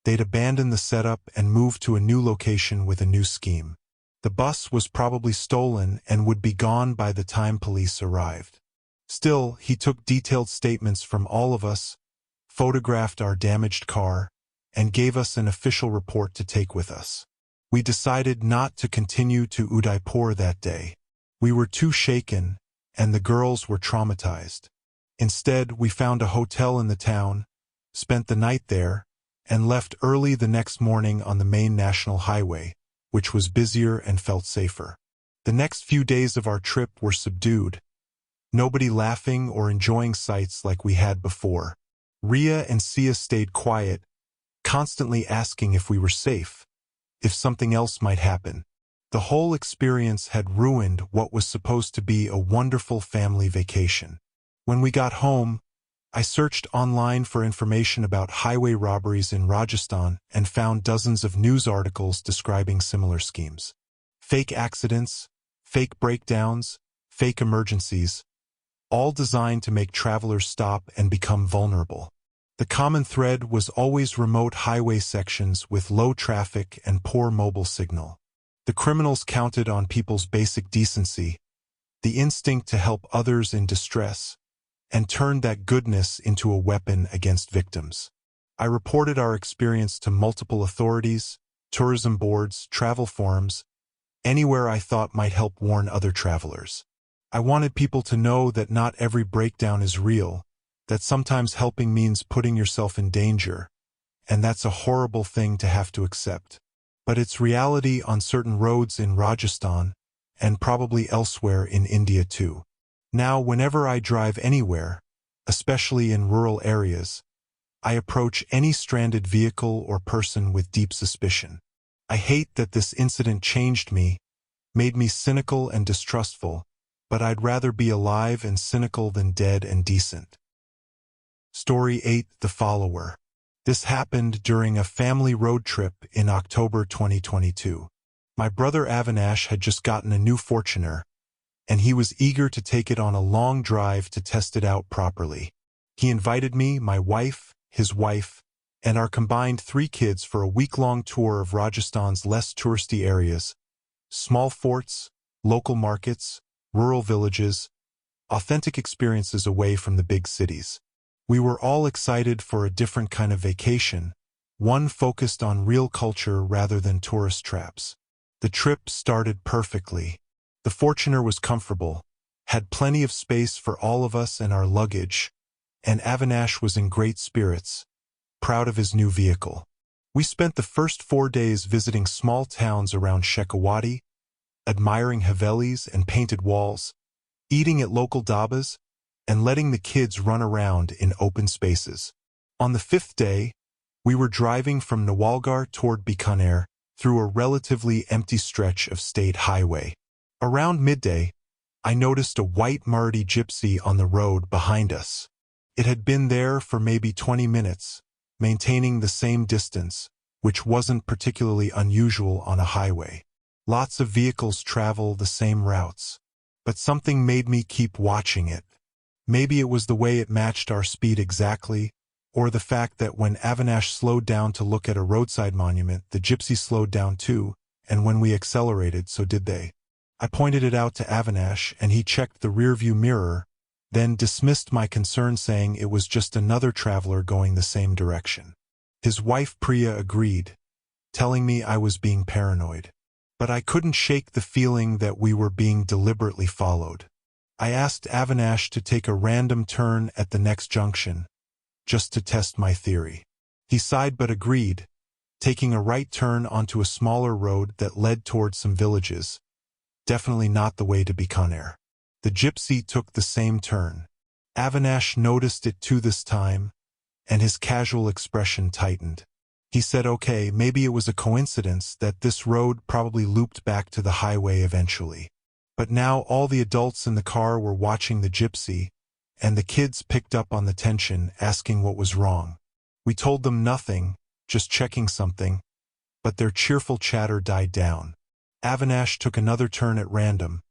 they'd abandon the setup and move to a new location with a new scheme. The bus was probably stolen and would be gone by the time police arrived. Still, he took detailed statements from all of us, photographed our damaged car, and gave us an official report to take with us. We decided not to continue to Udaipur that day. We were too shaken, and the girls were traumatized. Instead, we found a hotel in the town, spent the night there, and left early the next morning on the main national highway, which was busier and felt safer. The next few days of our trip were subdued, nobody laughing or enjoying sights like we had before. Ria and Sia stayed quiet, constantly asking if we were safe, if something else might happen. The whole experience had ruined what was supposed to be a wonderful family vacation. When we got home, I searched online for information about highway robberies in Rajasthan and found dozens of news articles describing similar schemes. Fake accidents, fake breakdowns, fake emergencies, all designed to make travelers stop and become vulnerable. The common thread was always remote highway sections with low traffic and poor mobile signal. The criminals counted on people's basic decency, the instinct to help others in distress, and turned that goodness into a weapon against victims. I reported our experience to multiple authorities, tourism boards, travel forums, anywhere I thought might help warn other travelers. I wanted people to know that not every breakdown is real, that sometimes helping means putting yourself in danger, and that's a horrible thing to have to accept. But it's reality on certain roads in Rajasthan, and probably elsewhere in India too. Now, whenever I drive anywhere, especially in rural areas, I approach any stranded vehicle or person with deep suspicion. I hate that this incident changed me, made me cynical and distrustful, but I'd rather be alive and cynical than dead and decent. Story 8: The Follower. This happened during a family road trip in October 2022. My brother Avinash had just gotten a new Fortuner, and he was eager to take it on a long drive to test it out properly. He invited me, my wife, his wife, and our combined 3 kids for a week-long tour of Rajasthan's less touristy areas, small forts, local markets, rural villages, authentic experiences away from the big cities. We were all excited for a different kind of vacation, one focused on real culture rather than tourist traps. The trip started perfectly. The Fortuner was comfortable, had plenty of space for all of us and our luggage, and Avinash was in great spirits, proud of his new vehicle. We spent the first 4 days visiting small towns around Shekhawati, admiring Havelis and painted walls, eating at local dabas, and letting the kids run around in open spaces. On the 5th day, we were driving from Nawalgarh toward Bikaner through a relatively empty stretch of state highway. Around midday, I noticed a white Maruti gypsy on the road behind us. It had been there for maybe 20 minutes, maintaining the same distance, which wasn't particularly unusual on a highway. Lots of vehicles travel the same routes, but something made me keep watching it. Maybe it was the way it matched our speed exactly, or the fact that when Avinash slowed down to look at a roadside monument, the gypsy slowed down too, and when we accelerated, so did they. I pointed it out to Avinash, and he checked the rearview mirror, then dismissed my concern saying it was just another traveler going the same direction. His wife Priya agreed, telling me I was being paranoid. But I couldn't shake the feeling that we were being deliberately followed. I asked Avinash to take a random turn at the next junction, just to test my theory. He sighed but agreed, taking a right turn onto a smaller road that led towards some villages. Definitely not the way to Bikaner. The gypsy took the same turn. Avinash noticed it too this time, and his casual expression tightened. He said, okay, maybe it was a coincidence that this road probably looped back to the highway eventually. But now all the adults in the car were watching the gypsy, and the kids picked up on the tension, asking what was wrong. We told them nothing, just checking something, but their cheerful chatter died down. Avinash took another turn at random,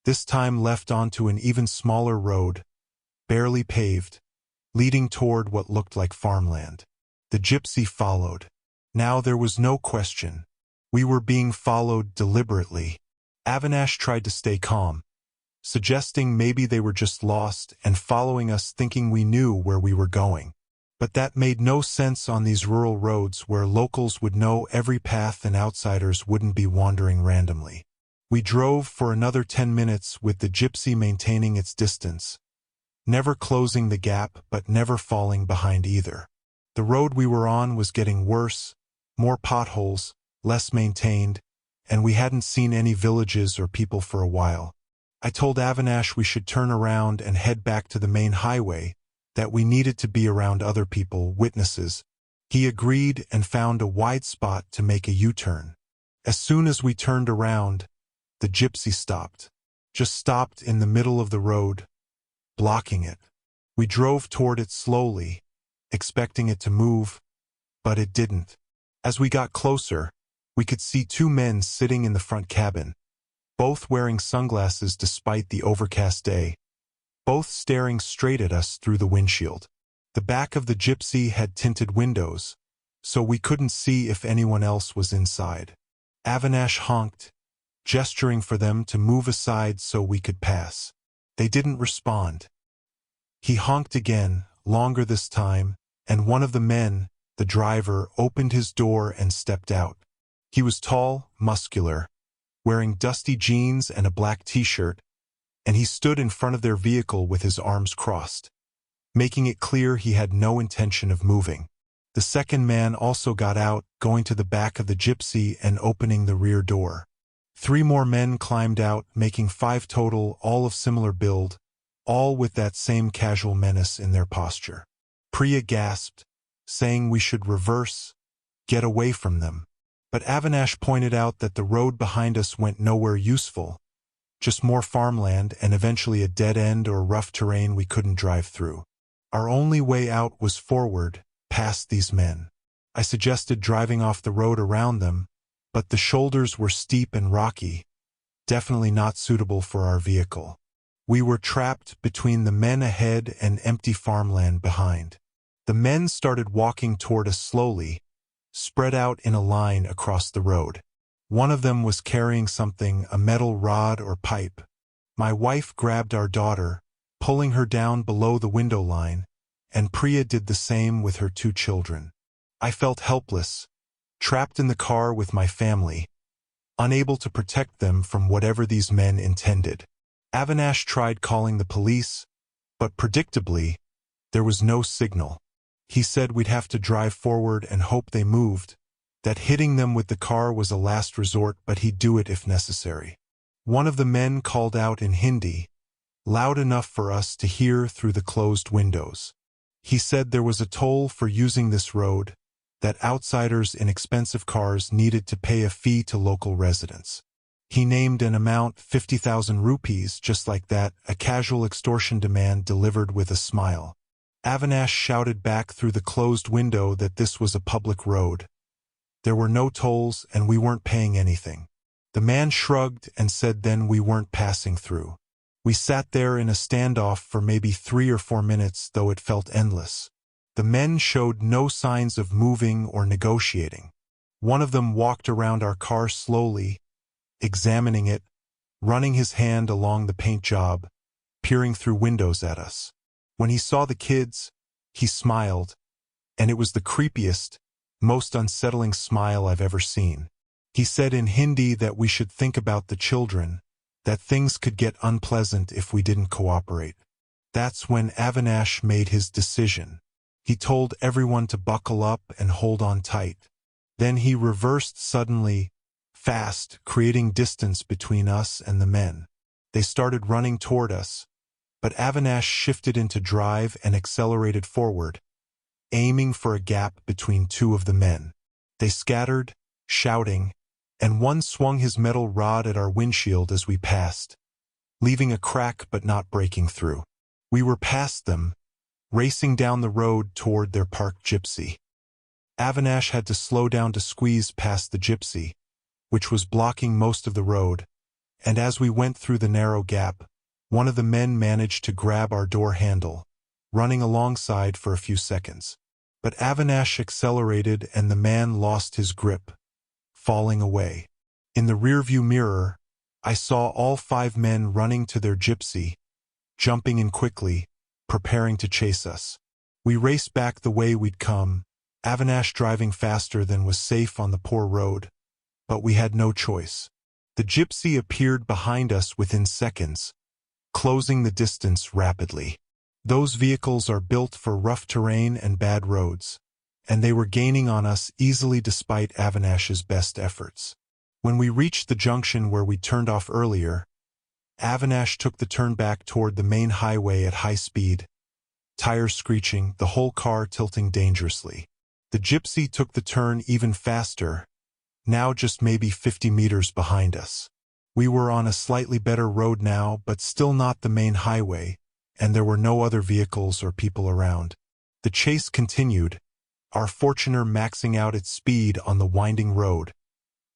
this time left onto an even smaller road, barely paved, leading toward what looked like farmland. The gypsy followed. Now there was no question. We were being followed deliberately. Avinash tried to stay calm, suggesting maybe they were just lost and following us thinking we knew where we were going. But that made no sense on these rural roads where locals would know every path and outsiders wouldn't be wandering randomly. We drove for another 10 minutes with the gypsy maintaining its distance, never closing the gap but never falling behind either. The road we were on was getting worse, more potholes, less maintained, and we hadn't seen any villages or people for a while. I told Avinash we should turn around and head back to the main highway, that we needed to be around other people, witnesses. He agreed and found a wide spot to make a U-turn. As soon as we turned around, the gypsy stopped. Just stopped in the middle of the road, blocking it. We drove toward it slowly, expecting it to move, but it didn't. As we got closer, we could see two men sitting in the front cabin, both wearing sunglasses despite the overcast day, both staring straight at us through the windshield. The back of the gypsy had tinted windows, so we couldn't see if anyone else was inside. Avinash honked, gesturing for them to move aside so we could pass. They didn't respond. He honked again, longer this time, and one of the men, the driver, opened his door and stepped out. He was tall, muscular, wearing dusty jeans and a black t-shirt, and he stood in front of their vehicle with his arms crossed, making it clear he had no intention of moving. The second man also got out, going to the back of the gypsy and opening the rear door. 3 more men climbed out, making 5 total, all of similar build, all with that same casual menace in their posture. Priya gasped, saying we should reverse, get away from them. But Avinash pointed out that the road behind us went nowhere useful, just more farmland and eventually a dead end or rough terrain we couldn't drive through. Our only way out was forward, past these men. I suggested driving off the road around them, but the shoulders were steep and rocky, definitely not suitable for our vehicle. We were trapped between the men ahead and empty farmland behind. The men started walking toward us slowly, spread out in a line across the road. One of them was carrying something, a metal rod or pipe. My wife grabbed our daughter, pulling her down below the window line, and Priya did the same with her 2 children. I felt helpless, trapped in the car with my family, unable to protect them from whatever these men intended. Avinash tried calling the police, but predictably, there was no signal. He said we'd have to drive forward and hope they moved, that hitting them with the car was a last resort, but he'd do it if necessary. One of the men called out in Hindi, loud enough for us to hear through the closed windows. He said there was a toll for using this road, that outsiders in expensive cars needed to pay a fee to local residents. He named an amount, 50,000 rupees, just like that, a casual extortion demand delivered with a smile. Avinash shouted back through the closed window that this was a public road. There were no tolls and we weren't paying anything. The man shrugged and said then we weren't passing through. We sat there in a standoff for maybe 3 or 4 minutes, though it felt endless. The men showed no signs of moving or negotiating. One of them walked around our car slowly, examining it, running his hand along the paint job, peering through windows at us. When he saw the kids, he smiled, and it was the creepiest, most unsettling smile I've ever seen. He said in Hindi that we should think about the children, that things could get unpleasant if we didn't cooperate. That's when Avinash made his decision. He told everyone to buckle up and hold on tight. Then he reversed suddenly, fast, creating distance between us and the men. They started running toward us, but Avinash shifted into drive and accelerated forward, aiming for a gap between 2 of the men. They scattered, shouting, and one swung his metal rod at our windshield as we passed, leaving a crack but not breaking through. We were past them, racing down the road toward their parked gypsy. Avinash had to slow down to squeeze past the gypsy, which was blocking most of the road, and as we went through the narrow gap, one of the men managed to grab our door handle, running alongside for a few seconds. But Avinash accelerated and the man lost his grip, falling away. In the rearview mirror, I saw all 5 men running to their gypsy, jumping in quickly, preparing to chase us. We raced back the way we'd come, Avinash driving faster than was safe on the poor road, but we had no choice. The gypsy appeared behind us within seconds, closing the distance rapidly. Those vehicles are built for rough terrain and bad roads, and they were gaining on us easily despite Avinash's best efforts. When we reached the junction where we turned off earlier, Avinash took the turn back toward the main highway at high speed, tires screeching, the whole car tilting dangerously. The gypsy took the turn even faster, now just maybe 50 meters behind us. We were on a slightly better road now, but still not the main highway, and there were no other vehicles or people around. The chase continued, our Fortuner maxing out its speed on the winding road,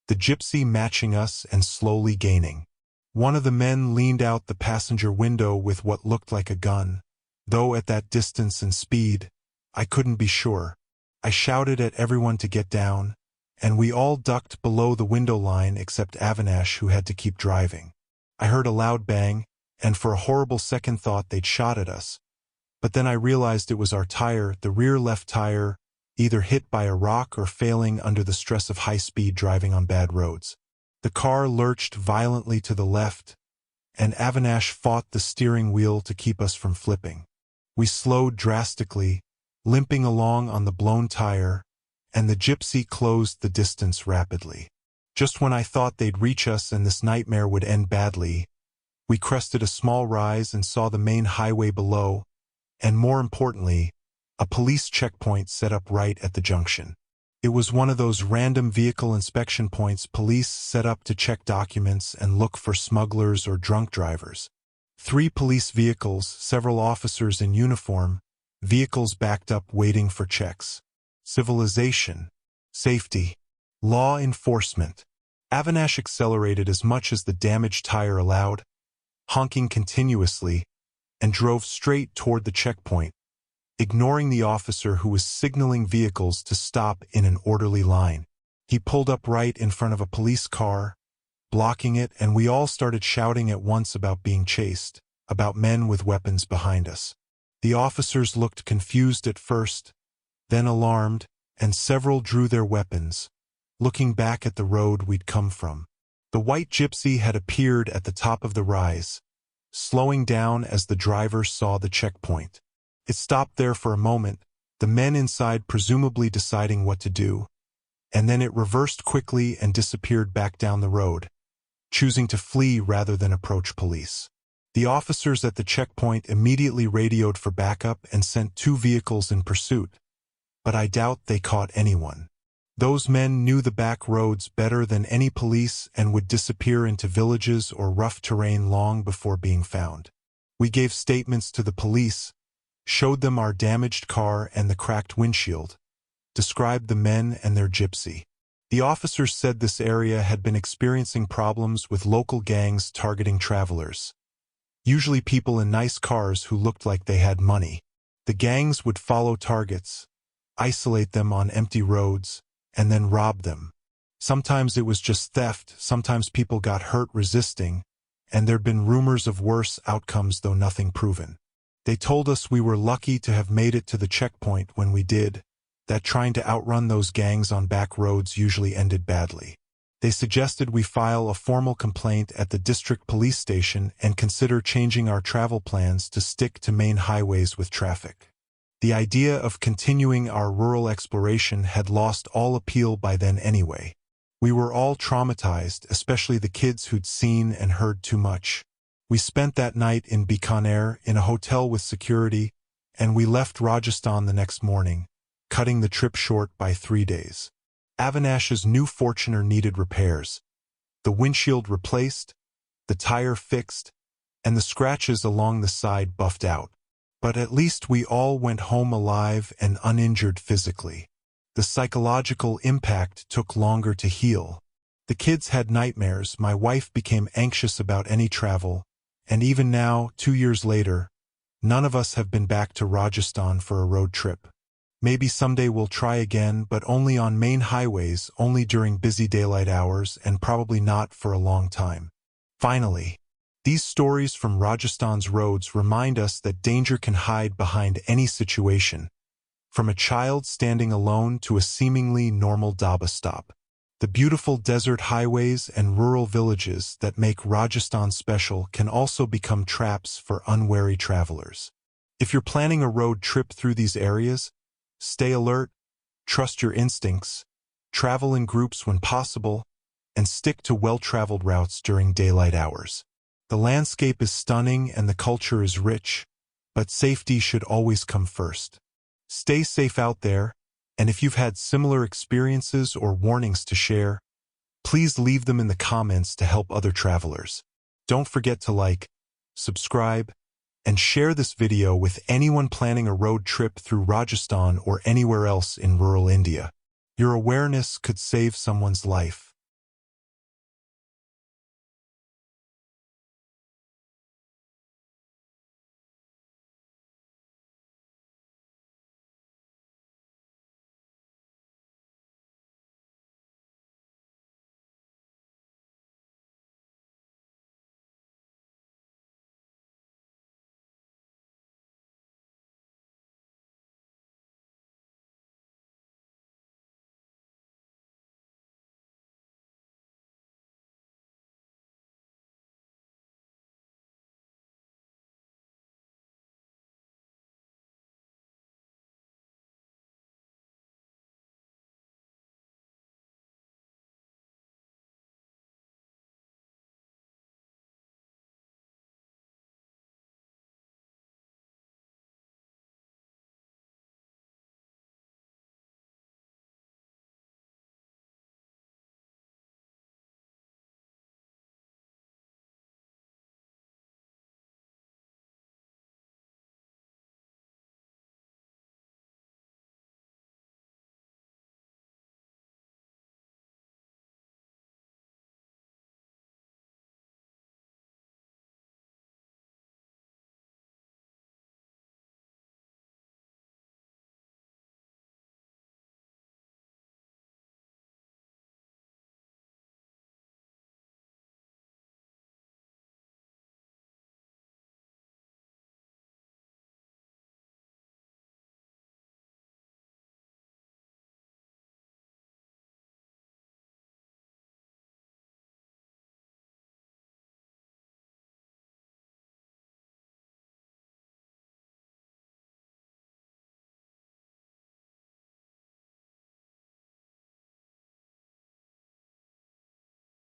the gypsy matching us and slowly gaining. One of the men leaned out the passenger window with what looked like a gun, though at that distance and speed, I couldn't be sure. I shouted at everyone to get down, and we all ducked below the window line except Avinash, who had to keep driving. I heard a loud bang, and for a horrible second thought they'd shot at us. But then I realized it was our tire, the rear left tire, either hit by a rock or failing under the stress of high-speed driving on bad roads. The car lurched violently to the left, and Avinash fought the steering wheel to keep us from flipping. We slowed drastically, limping along on the blown tire, and the gypsy closed the distance rapidly. Just when I thought they'd reach us and this nightmare would end badly, we crested a small rise and saw the main highway below, and more importantly, a police checkpoint set up right at the junction. It was one of those random vehicle inspection points police set up to check documents and look for smugglers or drunk drivers. 3 police vehicles, several officers in uniform, vehicles backed up waiting for checks. Civilization, safety, law enforcement. Avinash accelerated as much as the damaged tire allowed, honking continuously, and drove straight toward the checkpoint, ignoring the officer who was signaling vehicles to stop in an orderly line. He pulled up right in front of a police car, blocking it, and we all started shouting at once about being chased, about men with weapons behind us. The officers looked confused at first, then alarmed, and several drew their weapons, looking back at the road we'd come from. The white gypsy had appeared at the top of the rise, slowing down as the driver saw the checkpoint. It stopped there for a moment, the men inside presumably deciding what to do, and then it reversed quickly and disappeared back down the road, choosing to flee rather than approach police. The officers at the checkpoint immediately radioed for backup and sent 2 vehicles in pursuit, but I doubt they caught anyone. Those men knew the back roads better than any police and would disappear into villages or rough terrain long before being found. We gave statements to the police, showed them our damaged car and the cracked windshield, described the men and their gypsy. The officers said this area had been experiencing problems with local gangs targeting travelers, usually people in nice cars who looked like they had money. The gangs would follow targets, isolate them on empty roads, and then rob them. Sometimes it was just theft, sometimes people got hurt resisting, and there'd been rumors of worse outcomes, though nothing proven. They told us we were lucky to have made it to the checkpoint when we did, that trying to outrun those gangs on back roads usually ended badly. They suggested we file a formal complaint at the district police station and consider changing our travel plans to stick to main highways with traffic. The idea of continuing our rural exploration had lost all appeal by then anyway. We were all traumatized, especially the kids who'd seen and heard too much. We spent that night in Bikaner in a hotel with security, and we left Rajasthan the next morning, cutting the trip short by 3 days. Avinash's new Fortuner needed repairs. The windshield replaced, the tire fixed, and the scratches along the side buffed out. But at least we all went home alive and uninjured physically. The psychological impact took longer to heal. The kids had nightmares, my wife became anxious about any travel, and even now, 2 years later, none of us have been back to Rajasthan for a road trip. Maybe someday we'll try again, but only on main highways, only during busy daylight hours, and probably not for a long time. Finally, these stories from Rajasthan's roads remind us that danger can hide behind any situation, from a child standing alone to a seemingly normal dhaba stop. The beautiful desert highways and rural villages that make Rajasthan special can also become traps for unwary travelers. If you're planning a road trip through these areas, stay alert, trust your instincts, travel in groups when possible, and stick to well-traveled routes during daylight hours. The landscape is stunning and the culture is rich, but safety should always come first. Stay safe out there, and if you've had similar experiences or warnings to share, please leave them in the comments to help other travelers. Don't forget to like, subscribe, and share this video with anyone planning a road trip through Rajasthan or anywhere else in rural India. Your awareness could save someone's life.